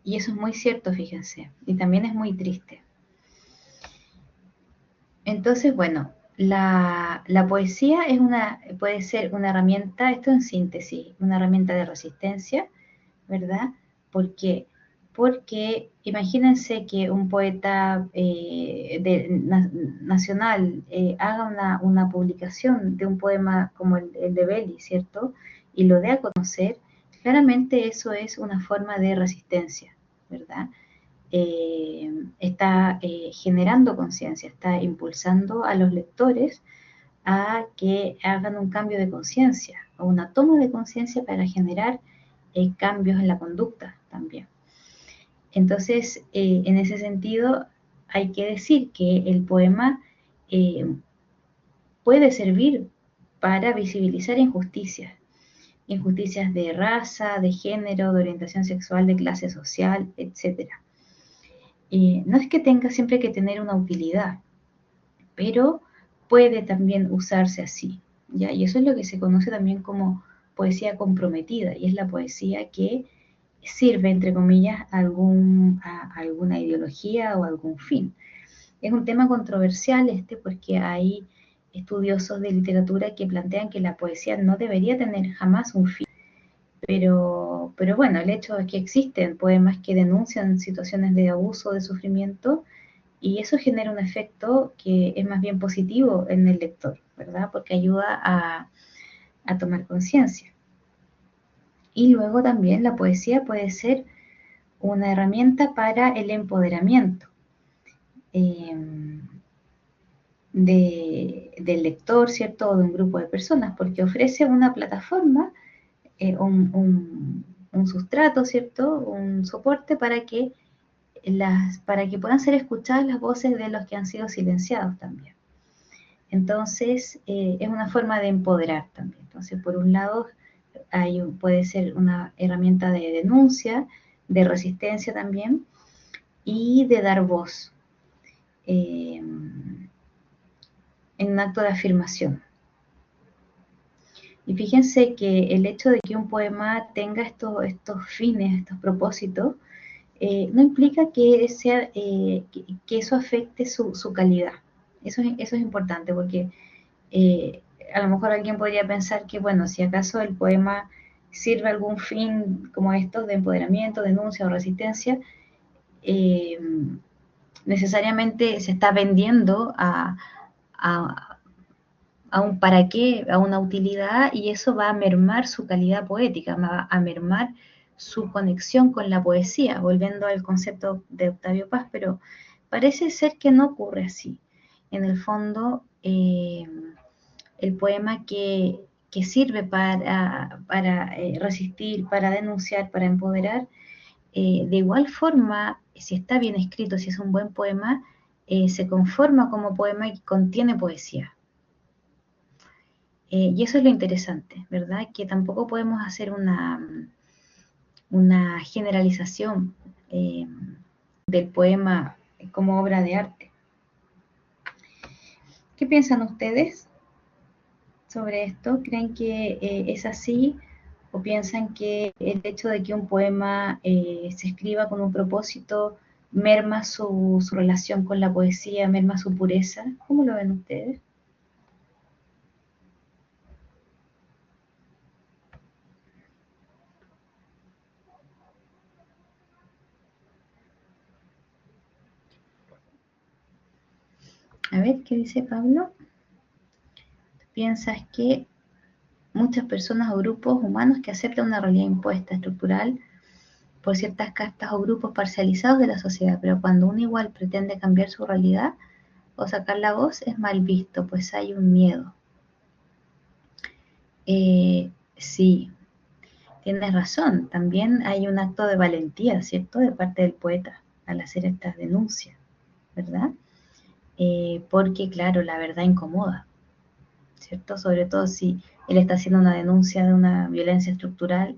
eso es muy cierto, fíjense, y también es muy triste. Entonces, bueno, la poesía puede ser una herramienta, esto en síntesis, una herramienta de resistencia, ¿verdad? Porque imagínense que un poeta nacional haga una publicación de un poema como el de Belli, ¿cierto? Y lo dé a conocer, claramente eso es una forma de resistencia, ¿verdad? Está generando conciencia, está impulsando a los lectores a que hagan un cambio de conciencia o una toma de conciencia para generar cambios en la conducta también. Entonces, en ese sentido, hay que decir que el poema puede servir para visibilizar injusticias de raza, de género, de orientación sexual, de clase social, etc. No es que tenga siempre que tener una utilidad, pero puede también usarse así, ¿ya? Y eso es lo que se conoce también como poesía comprometida, y es la poesía que sirve, entre comillas, a alguna ideología o algún fin. Es un tema controversial porque hay estudiosos de literatura que plantean que la poesía no debería tener jamás un fin. Pero bueno, el hecho es que existen poemas que denuncian situaciones de abuso, de sufrimiento, y eso genera un efecto que es más bien positivo en el lector, ¿verdad? Porque ayuda a tomar conciencia. Y luego también la poesía puede ser una herramienta para el empoderamiento del lector, ¿cierto? O de un grupo de personas, porque ofrece una plataforma, un sustrato, ¿cierto? Un soporte para que puedan ser escuchadas las voces de los que han sido silenciados también. Entonces, es una forma de empoderar también. Entonces, por un lado, puede ser una herramienta de denuncia, de resistencia también, y de dar voz en un acto de afirmación. Y fíjense que el hecho de que un poema tenga estos fines, estos propósitos, no implica que eso afecte su calidad. Eso es importante, porque a lo mejor alguien podría pensar que, bueno, si acaso el poema sirve a algún fin como estos de empoderamiento, denuncia o resistencia, necesariamente se está vendiendo a un para qué, a una utilidad, y eso va a mermar su calidad poética, va a mermar su conexión con la poesía, volviendo al concepto de Octavio Paz, pero parece ser que no ocurre así. En el fondo, el poema que sirve para resistir, para denunciar, para empoderar, de igual forma, si está bien escrito, si es un buen poema, se conforma como poema y contiene poesía. Y eso es lo interesante, ¿verdad? Que tampoco podemos hacer una generalización del poema como obra de arte. ¿Qué piensan ustedes sobre esto? ¿Creen que es así? ¿O piensan que el hecho de que un poema se escriba con un propósito merma su relación con la poesía, merma su pureza? ¿Cómo lo ven ustedes? A ver, ¿qué dice Pablo? ¿Piensas que muchas personas o grupos humanos que aceptan una realidad impuesta, estructural, por ciertas castas o grupos parcializados de la sociedad, pero cuando uno igual pretende cambiar su realidad o sacar la voz, es mal visto, pues hay un miedo? Sí, tienes razón, también hay un acto de valentía, ¿cierto?, de parte del poeta al hacer estas denuncias, ¿verdad? Porque, claro, la verdad incomoda, ¿cierto? Sobre todo si él está haciendo una denuncia de una violencia estructural.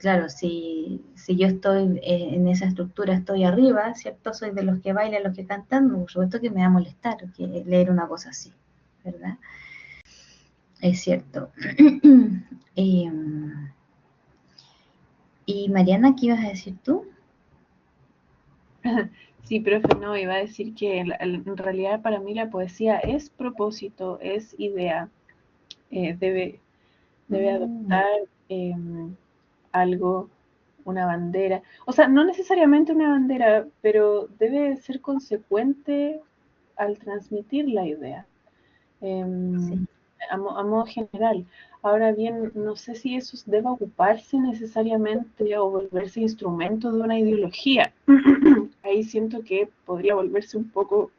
Claro, si yo estoy en esa estructura, estoy arriba, ¿cierto? Soy de los que bailan, los que cantan, por supuesto que me va a molestar leer una cosa así, ¿verdad? Es cierto. Y Mariana, ¿qué ibas a decir tú? Sí, profe, no, iba a decir que en realidad para mí la poesía es propósito, es idea, debe adoptar algo, una bandera, o sea, no necesariamente una bandera, pero debe ser consecuente al transmitir la idea, Sí. a modo general. Ahora bien, no sé si eso deba ocuparse necesariamente o volverse instrumento de una ideología. Ahí siento que podría volverse un poco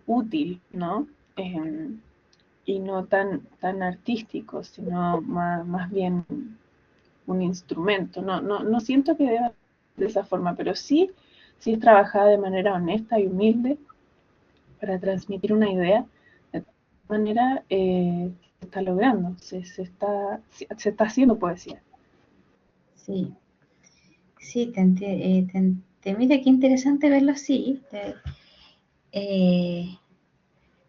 útil, ¿no? Y no tan artístico, sino más bien un instrumento. No siento que deba de esa forma, pero sí es trabajada de manera honesta y humilde para transmitir una idea, manera se está logrando, se está haciendo poesía. Sí, sí, mira qué interesante verlo así. Eh,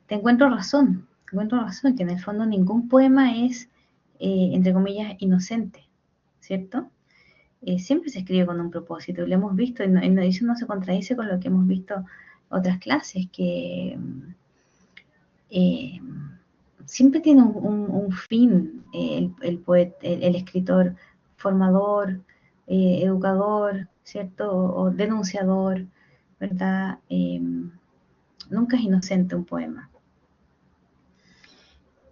te encuentro razón, que en el fondo ningún poema es, entre comillas, inocente, ¿cierto? Siempre se escribe con un propósito, lo hemos visto, y eso no se contradice con lo que hemos visto otras clases, que eh, siempre tiene un fin, el poeta, el escritor formador, educador, ¿cierto? O denunciador, ¿verdad? Nunca es inocente un poema.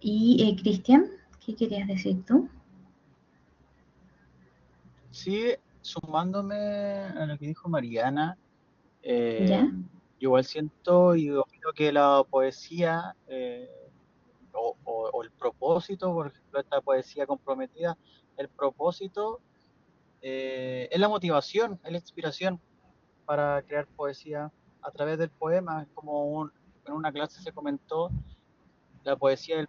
Y Cristian, ¿qué querías decir tú? Sí, sumándome a lo que dijo Mariana, ¿Ya? igual siento y opino que la poesía o el propósito, por ejemplo, esta poesía comprometida, el propósito es la motivación, es la inspiración para crear poesía a través del poema. Es como en una clase se comentó, la poesía es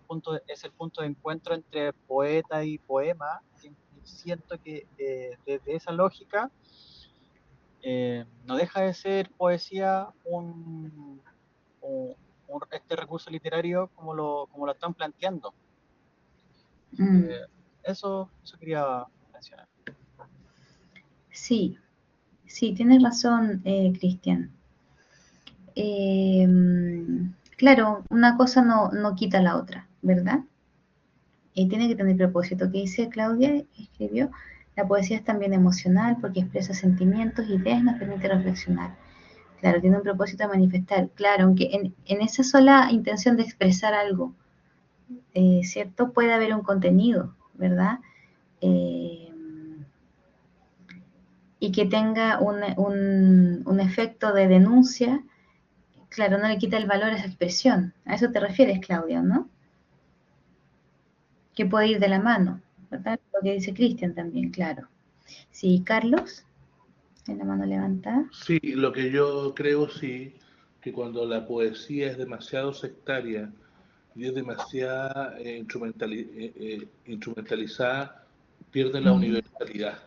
el punto de encuentro entre poeta y poema. Y siento que desde esa lógica no deja de ser poesía este recurso literario como lo están planteando. Mm, Eso quería mencionar. sí, sí, tienes razón, Cristian. Claro, una cosa no quita la otra, ¿verdad? Tiene que tener propósito. ¿Qué dice Claudia? Escribió, la poesía es también emocional porque expresa sentimientos, ideas y nos permite reflexionar. Claro, tiene un propósito de manifestar. Claro, aunque en esa sola intención de expresar algo, ¿cierto? Puede haber un contenido, ¿verdad? Eh, y que tenga un efecto de denuncia, claro, no le quita el valor a esa expresión. A eso te refieres, Claudia, ¿no? Que puede ir de la mano, ¿verdad? Lo que dice Cristian también, claro. Sí, Carlos, en la mano levantada. Sí, lo que yo creo sí, que cuando la poesía es demasiado sectaria y es demasiado instrumentalizada, pierde la universalidad.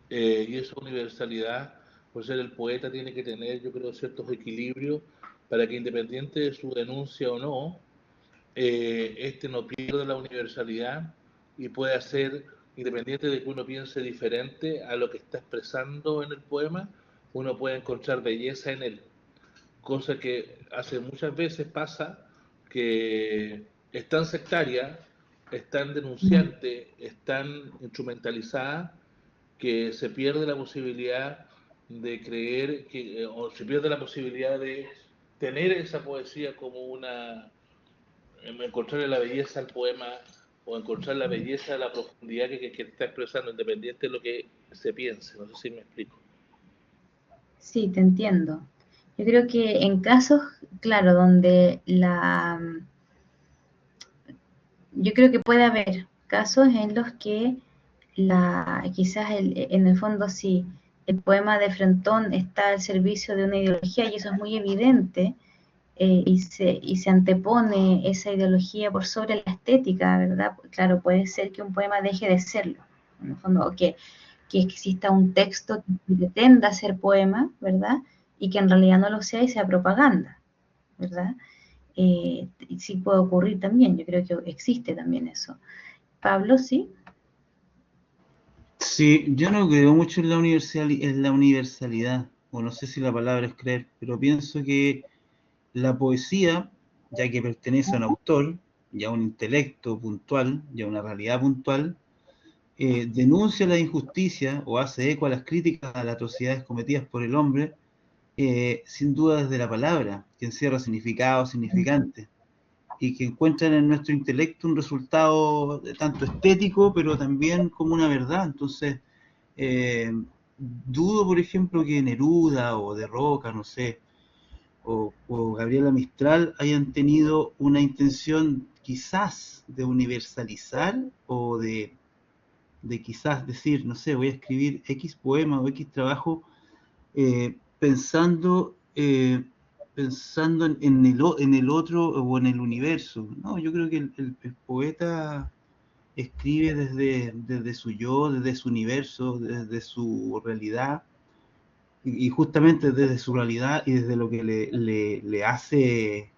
Y esa universalidad, por ser el poeta, tiene que tener, yo creo, ciertos equilibrios para que independiente de su denuncia o no, este no pierda la universalidad y pueda ser, independiente de que uno piense diferente a lo que está expresando en el poema, uno puede encontrar belleza en él. Cosa que hace muchas veces pasa que es tan sectaria, es tan denunciante, es tan instrumentalizada que se pierde la posibilidad de creer que, o se pierde la posibilidad de tener esa poesía como una, encontrarle la belleza al poema o encontrar la belleza, la profundidad que está expresando, independiente de lo que se piense. No sé si me explico. Sí, te entiendo. Yo creo que en casos, claro, donde yo creo que puede haber casos en los que quizás en el fondo sí, el poema de Frentón está al servicio de una ideología y eso es muy evidente, y se antepone esa ideología por sobre la estética, ¿verdad? Claro, puede ser que un poema deje de serlo, en el fondo, o que exista un texto que pretenda ser poema, ¿verdad? Y que en realidad no lo sea y sea propaganda, ¿verdad? Sí puede ocurrir también, yo creo que existe también eso. Pablo, ¿sí? Sí, yo no creo mucho en la universalidad, o no sé si la palabra es creer, pero pienso que la poesía, ya que pertenece a un autor, ya a un intelecto puntual, ya a una realidad puntual, denuncia la injusticia o hace eco a las críticas a las atrocidades cometidas por el hombre, sin duda desde la palabra, que encierra significados significantes y que encuentran en nuestro intelecto un resultado tanto estético, pero también como una verdad. Entonces, dudo, por ejemplo, que Neruda o De Roca, no sé, o Gabriela Mistral hayan tenido una intención quizás de universalizar o de quizás decir, no sé, voy a escribir X poema o X trabajo pensando pensando en el otro o en el universo. No, yo creo que el poeta escribe desde su yo, desde su universo, desde su realidad, y justamente desde su realidad y desde lo que le hace,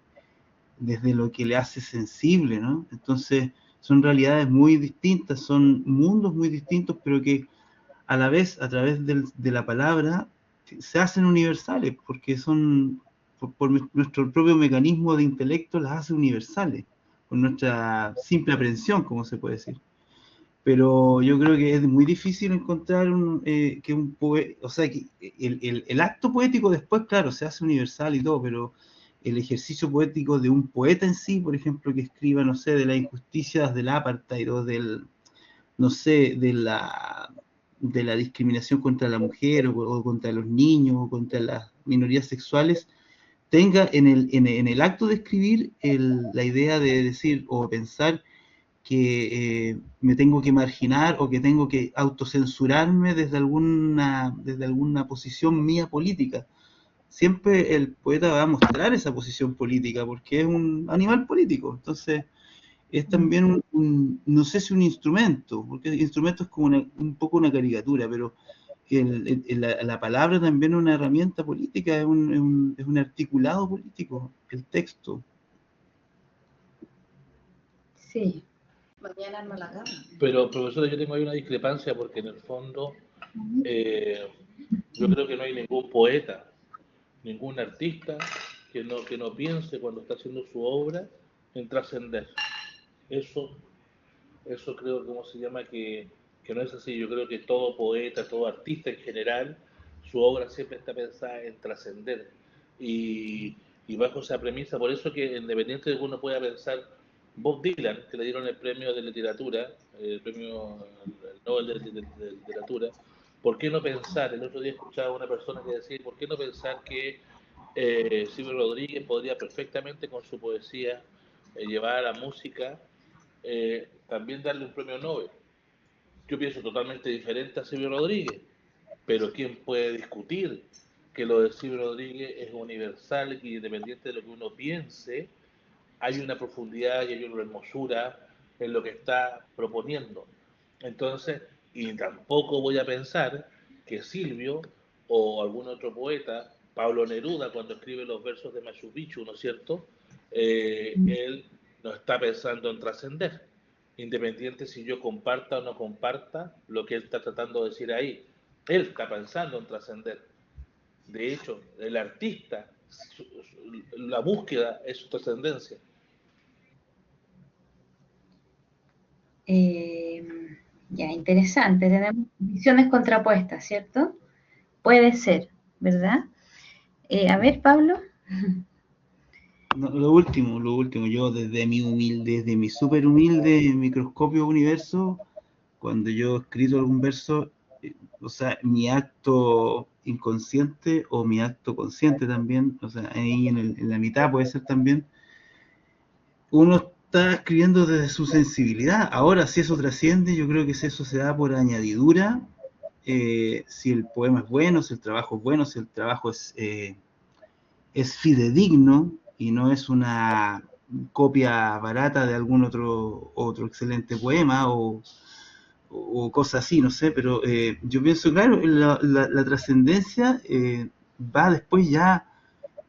desde lo que le hace sensible, ¿no? Entonces, son realidades muy distintas, son mundos muy distintos, pero que a la vez, a través de la palabra, se hacen universales, porque son, por nuestro propio mecanismo de intelecto, las hace universales, por nuestra simple aprehensión, como se puede decir. Pero yo creo que es muy difícil encontrar que un poeta, o sea, que el acto poético después, claro, se hace universal y todo, pero el ejercicio poético de un poeta en sí, por ejemplo, que escriba, no sé, de las injusticias del apartheid o del, no sé, de la discriminación contra la mujer o contra los niños o contra las minorías sexuales, tenga en el acto de escribir la idea de decir o pensar que me tengo que marginar o que tengo que autocensurarme desde alguna posición mía política. Siempre el poeta va a mostrar esa posición política porque es un animal político. Entonces, es también no sé si un instrumento, porque el instrumento es como un poco una caricatura, pero la palabra también es una herramienta política, es un articulado político, el texto. Sí. Pero, profesor, yo tengo ahí una discrepancia porque en el fondo yo creo que no hay ningún poeta, ningún artista que no piense cuando está haciendo su obra en trascender. Eso, eso creo, ¿cómo se llama? Que no es así. Yo creo que todo poeta, todo artista en general, su obra siempre está pensada en trascender. Y bajo esa premisa, por eso que independiente de que uno pueda pensar, Bob Dylan, que le dieron el premio de literatura, el premio el Nobel de literatura, ¿por qué no pensar? El otro día escuchaba a una persona que decía, ¿por qué no pensar que Silvio Rodríguez podría perfectamente con su poesía llevar a la música también darle un premio Nobel? Yo pienso totalmente diferente a Silvio Rodríguez, pero ¿quién puede discutir que lo de Silvio Rodríguez es universal y independiente de lo que uno piense, hay una profundidad y hay una hermosura en lo que está proponiendo? Entonces, y tampoco voy a pensar que Silvio o algún otro poeta, Pablo Neruda, cuando escribe los versos de Machu Picchu, ¿no es cierto? Él no está pensando en trascender, independiente si yo comparta o no comparta lo que él está tratando de decir ahí. Él está pensando en trascender. De hecho, el artista, la búsqueda es su trascendencia. Ya, interesante. Tenemos visiones contrapuestas, ¿cierto? Puede ser, ¿verdad? A ver, Pablo. No, lo último, yo desde mi súper humilde microscopio universo, cuando yo he escrito algún verso, o sea, mi acto inconsciente o mi acto consciente también, o sea, ahí en la mitad puede ser también, uno está escribiendo desde su sensibilidad. Ahora, si eso trasciende, yo creo que si eso se da por añadidura, si el poema es bueno, si el trabajo es bueno, si el trabajo es fidedigno y no es una copia barata de algún otro excelente poema o cosas así, no sé, pero yo pienso, claro, la trascendencia va después ya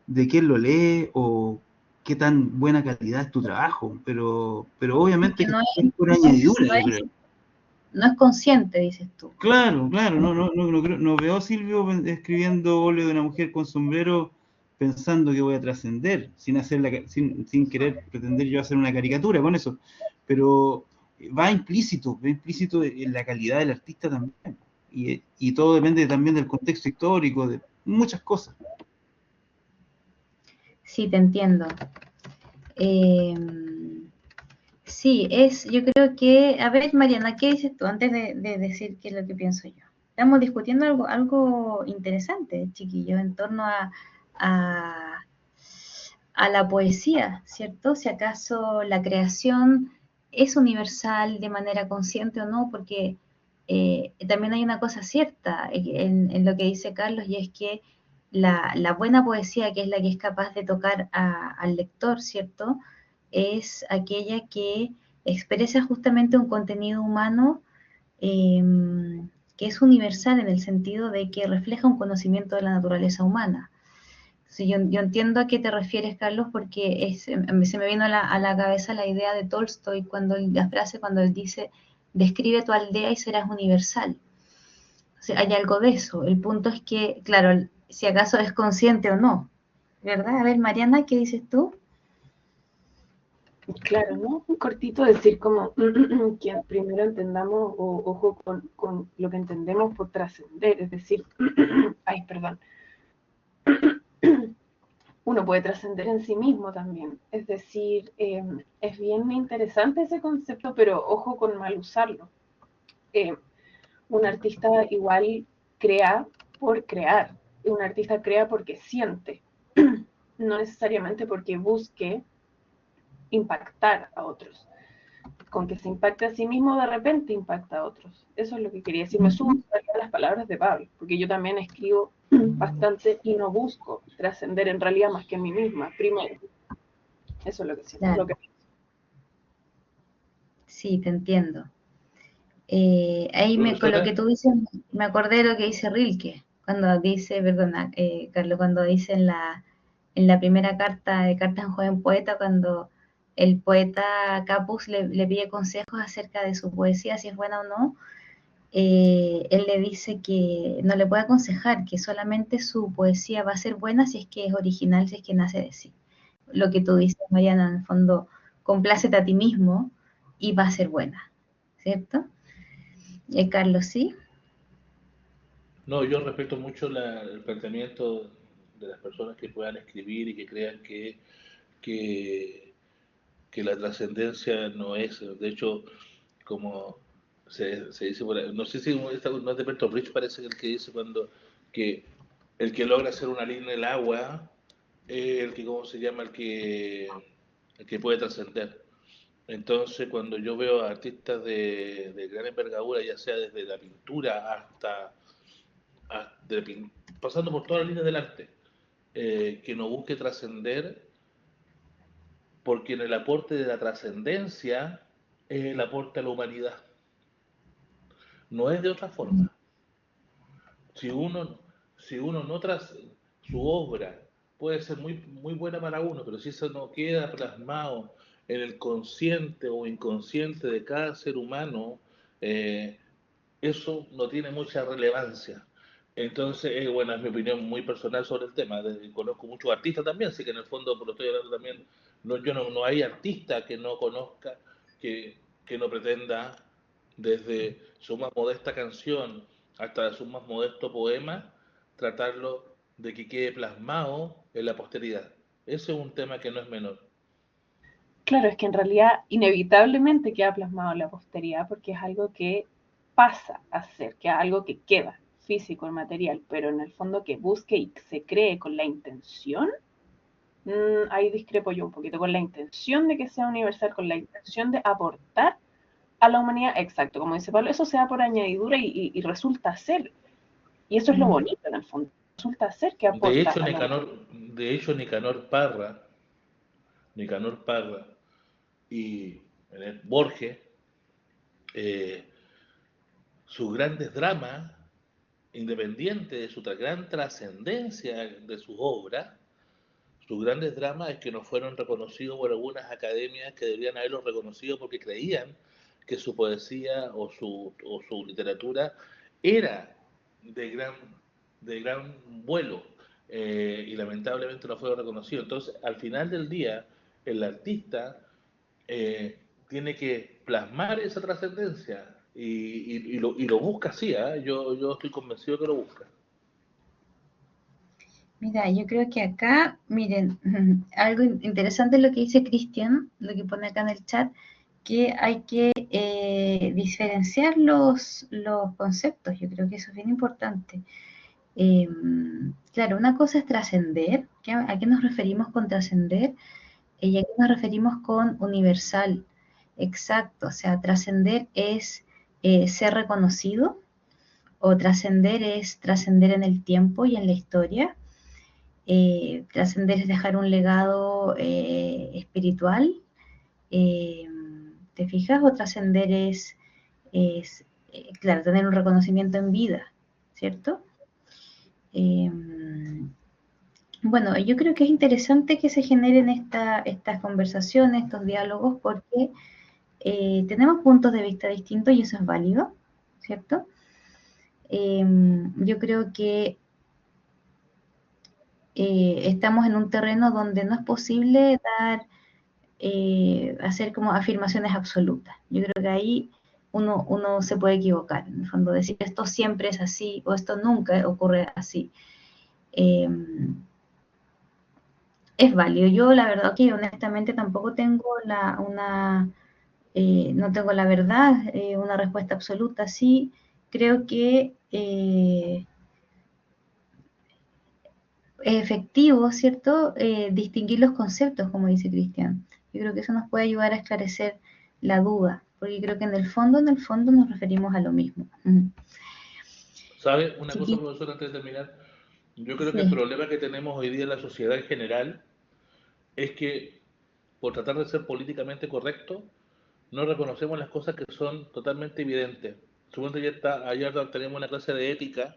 de quién lo lee o qué tan buena calidad es tu trabajo, pero obviamente que no es es, por añadidura, yo creo. No es consciente, dices tú. Claro, no veo a Silvio escribiendo óleo de una mujer con sombrero pensando que voy a trascender, sin querer pretender yo hacer una caricatura con eso, pero va implícito en la calidad del artista también, y todo depende también del contexto histórico, de muchas cosas. Sí, te entiendo. Sí, yo creo que, a ver, Mariana, ¿qué dices tú antes de decir qué es lo que pienso yo? Estamos discutiendo algo interesante, chiquillos, en torno a, a la poesía, ¿cierto? Si acaso la creación es universal de manera consciente o no, porque también hay una cosa cierta en lo que dice Carlos, y es que la buena poesía, que es la que es capaz de tocar al lector, ¿cierto? Es aquella que expresa justamente un contenido humano que es universal en el sentido de que refleja un conocimiento de la naturaleza humana. Sí, yo entiendo a qué te refieres, Carlos, porque se me vino a la cabeza la idea de Tolstoy, la frase cuando él dice, describe tu aldea y serás universal. O sea, hay algo de eso. El punto es que, claro, si acaso es consciente o no, ¿verdad? A ver, Mariana, ¿qué dices tú? Claro, ¿no? Un cortito decir como que primero entendamos, ojo con lo que entendemos por trascender, es decir, ay, perdón, uno puede trascender en sí mismo también, es decir, es bien interesante ese concepto, pero ojo con mal usarlo. Un artista igual crea por crear, un artista crea porque siente, no necesariamente porque busque impactar a otros. Con que se impacte a sí mismo, de repente impacta a otros. Eso es lo que quería decir. Me sumo a las palabras de Pablo, porque yo también escribo bastante y no busco trascender en realidad más que en mí misma, primero. Eso es lo que siento. Claro. Lo que... Sí, te entiendo. Ahí con lo que tú dices, me acordé de lo que dice Rilke, cuando dice, perdona, Carlos, cuando dice en la primera carta de Carta a un joven poeta, cuando el poeta Capus le pide consejos acerca de su poesía, si es buena o no, él le dice que no le puede aconsejar, que solamente su poesía va a ser buena si es que es original, si es que nace de sí. Lo que tú dices, Mariana, en el fondo, complácete a ti mismo y va a ser buena, ¿cierto? Carlos, ¿sí? No, yo respeto mucho el planteamiento de las personas que puedan escribir y que crean que, que la trascendencia no es, de hecho, como se dice por ahí, no sé si no es de Bertolt Brecht, parece el que dice que el que logra hacer una línea en el agua es el que, ¿cómo se llama? El que puede trascender. Entonces, cuando yo veo a artistas de gran envergadura, ya sea desde la pintura pasando por todas las líneas del arte, que no busque trascender, porque en el aporte de la trascendencia es el aporte a la humanidad, no es de otra forma. Si uno, si uno no tras su obra puede ser muy buena para uno, pero si eso no queda plasmado en el consciente o inconsciente de cada ser humano, eh, eso no tiene mucha relevancia. Entonces, bueno, es mi opinión muy personal sobre el tema. Conozco muchos artistas también, así que en el fondo, por lo estoy hablando también, no hay artista que no conozca, que no pretenda, desde su más modesta canción hasta su más modesto poema, tratarlo de que quede plasmado en la posteridad. Ese es un tema que no es menor. Claro, es que en realidad inevitablemente queda plasmado en la posteridad porque es algo que pasa a ser, que es algo que queda físico, en material, pero en el fondo que busque y se cree con la intención, ahí discrepo yo un poquito, con la intención de que sea universal, con la intención de aportar a la humanidad, exacto, como dice Pablo, eso se da por añadidura y resulta ser, y eso es lo bonito en el fondo, resulta ser que De aporta hecho, a la humanidad. Nicanor Parra y Borges, eh, sus grandes dramas, independiente de su gran trascendencia de sus obras, sus grandes dramas es que no fueron reconocidos por algunas academias que deberían haberlos reconocido porque creían que su poesía o su literatura era de gran, de gran vuelo, y lamentablemente no fueron reconocidos. Entonces, al final del día, el artista tiene que plasmar esa trascendencia y lo busca así, ¿eh? Yo estoy convencido que lo busca. Mira, yo creo que acá, miren, algo interesante es lo que dice Cristian, lo que pone acá en el chat, que hay que diferenciar los conceptos. Yo creo que eso es bien importante. Claro, una cosa es trascender. ¿A qué nos referimos con trascender? ¿Y a qué nos referimos con universal? Exacto, o sea, trascender es ser reconocido, o trascender es trascender en el tiempo y en la historia. Trascender es dejar un legado espiritual, ¿te fijas? O trascender es claro, tener un reconocimiento en vida, ¿cierto? Bueno, yo creo que es interesante que se generen estas conversaciones, estos diálogos, porque tenemos puntos de vista distintos y eso es válido, ¿cierto? Yo creo que estamos en un terreno donde no es posible hacer como afirmaciones absolutas. Yo creo que ahí uno se puede equivocar, en el fondo decir esto siempre es así o esto nunca ocurre así. Es válido. Yo la verdad que honestamente tampoco tengo no tengo la verdad, una respuesta absoluta. Sí, creo que es efectivo, ¿cierto? Distinguir los conceptos, como dice Cristian. Yo creo que eso nos puede ayudar a esclarecer la duda, porque creo que en el fondo nos referimos a lo mismo. ¿Sabe? Una cosa, Chiquito, profesor, antes de terminar. Yo creo que el sí. problema que tenemos hoy día en la sociedad en general es que por tratar de ser políticamente correcto, no reconocemos las cosas que son totalmente evidentes. Supongo que ayer tenemos una clase de ética,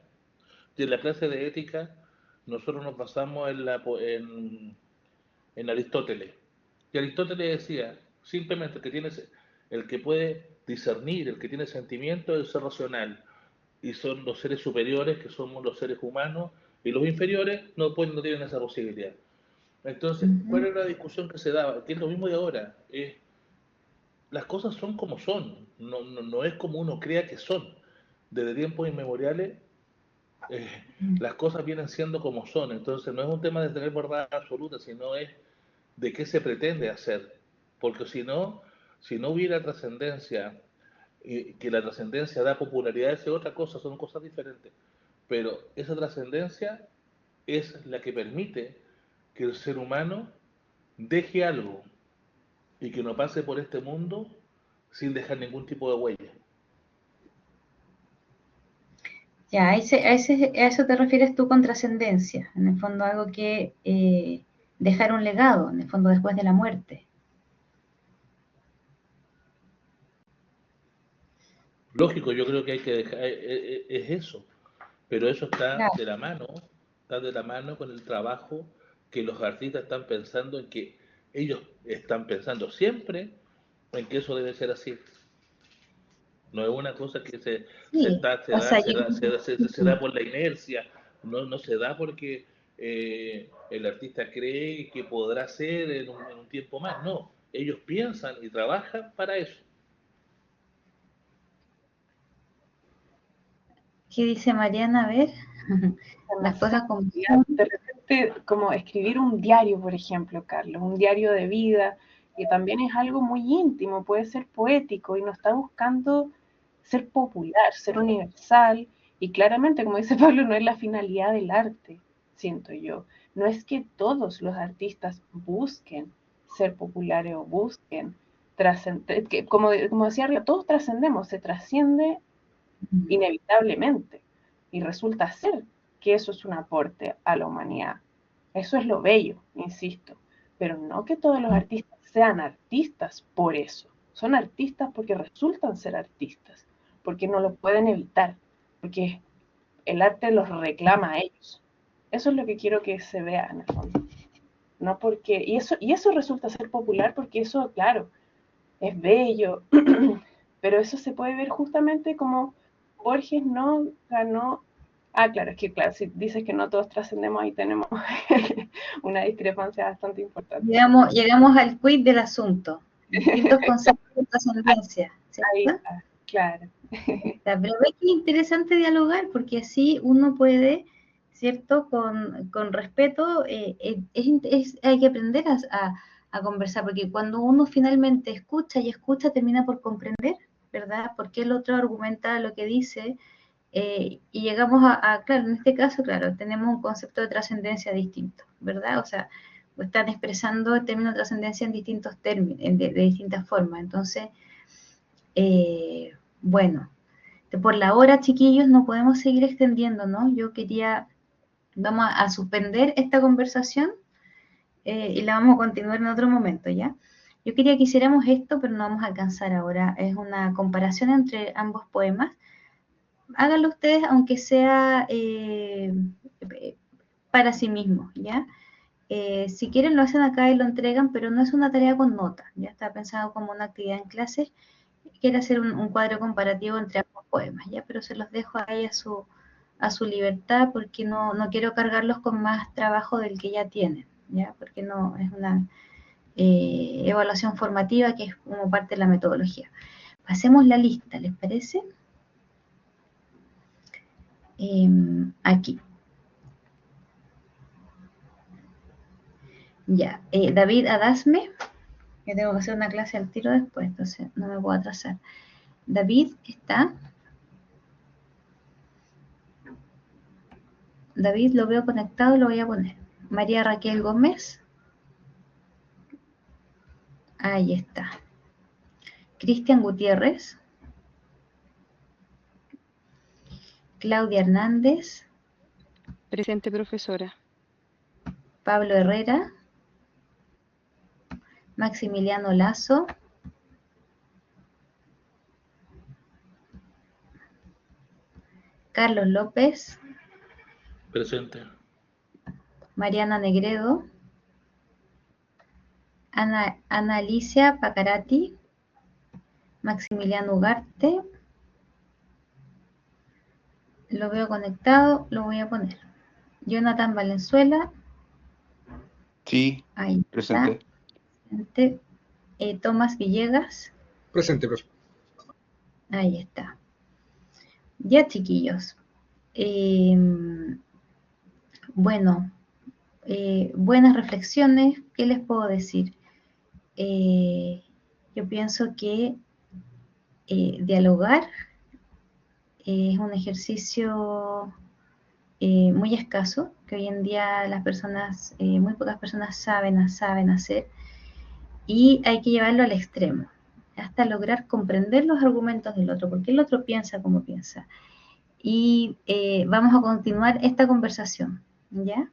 y en la clase de ética nosotros nos basamos en Aristóteles. Y Aristóteles decía, simplemente el que puede discernir, el que tiene sentimiento, es el ser racional. Y son los seres superiores, que somos los seres humanos, y los inferiores no tienen esa posibilidad. Entonces, ¿cuál Uh-huh. era la discusión que se daba? Que es lo mismo de ahora. Las cosas son como son, no es como uno crea que son. Desde tiempos inmemoriales, eh, las cosas vienen siendo como son. Entonces, no es un tema de tener verdad absoluta, sino es de qué se pretende hacer. Porque si no hubiera trascendencia, y que la trascendencia da popularidad, es otra cosa, son cosas diferentes. Pero esa trascendencia es la que permite que el ser humano deje algo y que no pase por este mundo sin dejar ningún tipo de huella. Ya, a eso te refieres tú con trascendencia, en el fondo algo que dejar un legado, en el fondo después de la muerte. Lógico, yo creo que hay que dejar, es eso, pero eso Claro. está de la mano con el trabajo que los artistas están pensando en que ellos están pensando siempre en que eso debe ser así. No es una cosa que Sí, o sea, se da por la inercia, no se da porque el artista cree que podrá ser en un tiempo más, no. Ellos piensan y trabajan para eso. ¿qué dice Mariana? A ver, las cosas como son. De repente, como escribir un diario, por ejemplo, Carlos, un diario de vida, que también es algo muy íntimo, puede ser poético y no está buscando ser popular, ser universal. Y claramente, como dice Pablo, no es la finalidad del arte, siento yo. No es que todos los artistas busquen ser populares o busquen trascender, como decía arriba, todos trascendemos, se trasciende inevitablemente y resulta ser que eso es un aporte a la humanidad. Eso es lo bello, insisto, pero no que todos los artistas sean artistas por eso. Son artistas porque resultan ser artistas, porque no lo pueden evitar, porque el arte los reclama a ellos. Eso es lo que quiero que se vea en el fondo. No porque, y eso resulta ser popular porque eso, claro, es bello, pero eso se puede ver justamente como Borges no ganó. Ah, claro, es que claro, si dices que no todos trascendemos, ahí tenemos una discrepancia bastante importante. Llegamos al quid del asunto. Distintos conceptos de trascendencia, Ahí ¿cierto? está, claro. Pero ve que interesante dialogar, porque así uno puede, ¿cierto? Con respeto, hay que aprender a conversar, porque cuando uno finalmente escucha y escucha, termina por comprender, ¿verdad? Porque el otro argumenta lo que dice, y llegamos claro, en este caso, claro, tenemos un concepto de trascendencia distinto, ¿verdad? O sea, están expresando el término de trascendencia en distintos términos, de distintas formas. Entonces, bueno, por la hora, chiquillos, no podemos seguir extendiendo, ¿no? Yo quería Vamos a suspender esta conversación y la vamos a continuar en otro momento, ¿ya? Yo quería que hiciéramos esto, pero no vamos a alcanzar ahora. Es una comparación entre ambos poemas. Háganlo ustedes, aunque sea para sí mismos, ¿ya? Si quieren lo hacen acá y lo entregan, pero no es una tarea con nota, ya está pensado como una actividad en clase. Quiere hacer un cuadro comparativo entre ambos poemas, ya, pero se los dejo ahí a su libertad porque no quiero cargarlos con más trabajo del que ya tienen, ya, porque no es una evaluación formativa que es como parte de la metodología. Pasemos la lista, ¿les parece? Aquí. Ya, David Adasme, que tengo que hacer una clase al tiro después, entonces no me puedo atrasar. David está. David lo veo conectado, lo voy a poner. María Raquel Gómez. Ahí está. Cristian Gutiérrez. Claudia Hernández. Presente, profesora. Pablo Herrera. Maximiliano Lazo. Carlos López. Presente. Mariana Negredo. Ana Alicia Pacarati. Maximiliano Ugarte. Lo veo conectado, lo voy a poner. Jonathan Valenzuela. Sí, Ahí presente. está. Presente. Tomás Villegas. Presente, profesor. Ahí está. Ya, chiquillos. Bueno, buenas reflexiones. ¿Qué les puedo decir? Yo pienso que dialogar es un ejercicio muy escaso, que hoy en día las personas, muy pocas personas saben hacer, y hay que llevarlo al extremo, hasta lograr comprender los argumentos del otro, porque el otro piensa como piensa. Y vamos a continuar esta conversación, ¿ya?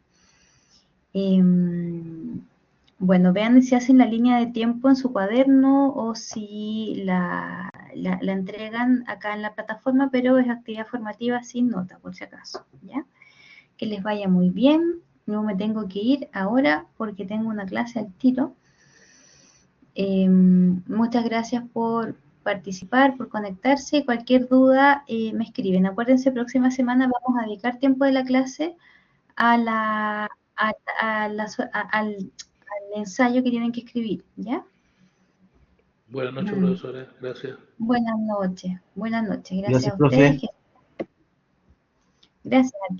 Bueno, vean si hacen la línea de tiempo en su cuaderno o si la entregan acá en la plataforma, pero es actividad formativa sin nota, por si acaso, ¿ya? Que les vaya muy bien. No me tengo que ir ahora porque tengo una clase al tiro. Muchas gracias por participar, por conectarse. Cualquier duda me escriben. Acuérdense, próxima semana vamos a dedicar tiempo de la clase al ensayo que tienen que escribir, ¿ya? Buenas noches, profesores. Gracias. Buenas noches. Gracias Gracias, a profe. ustedes. Gracias a ti.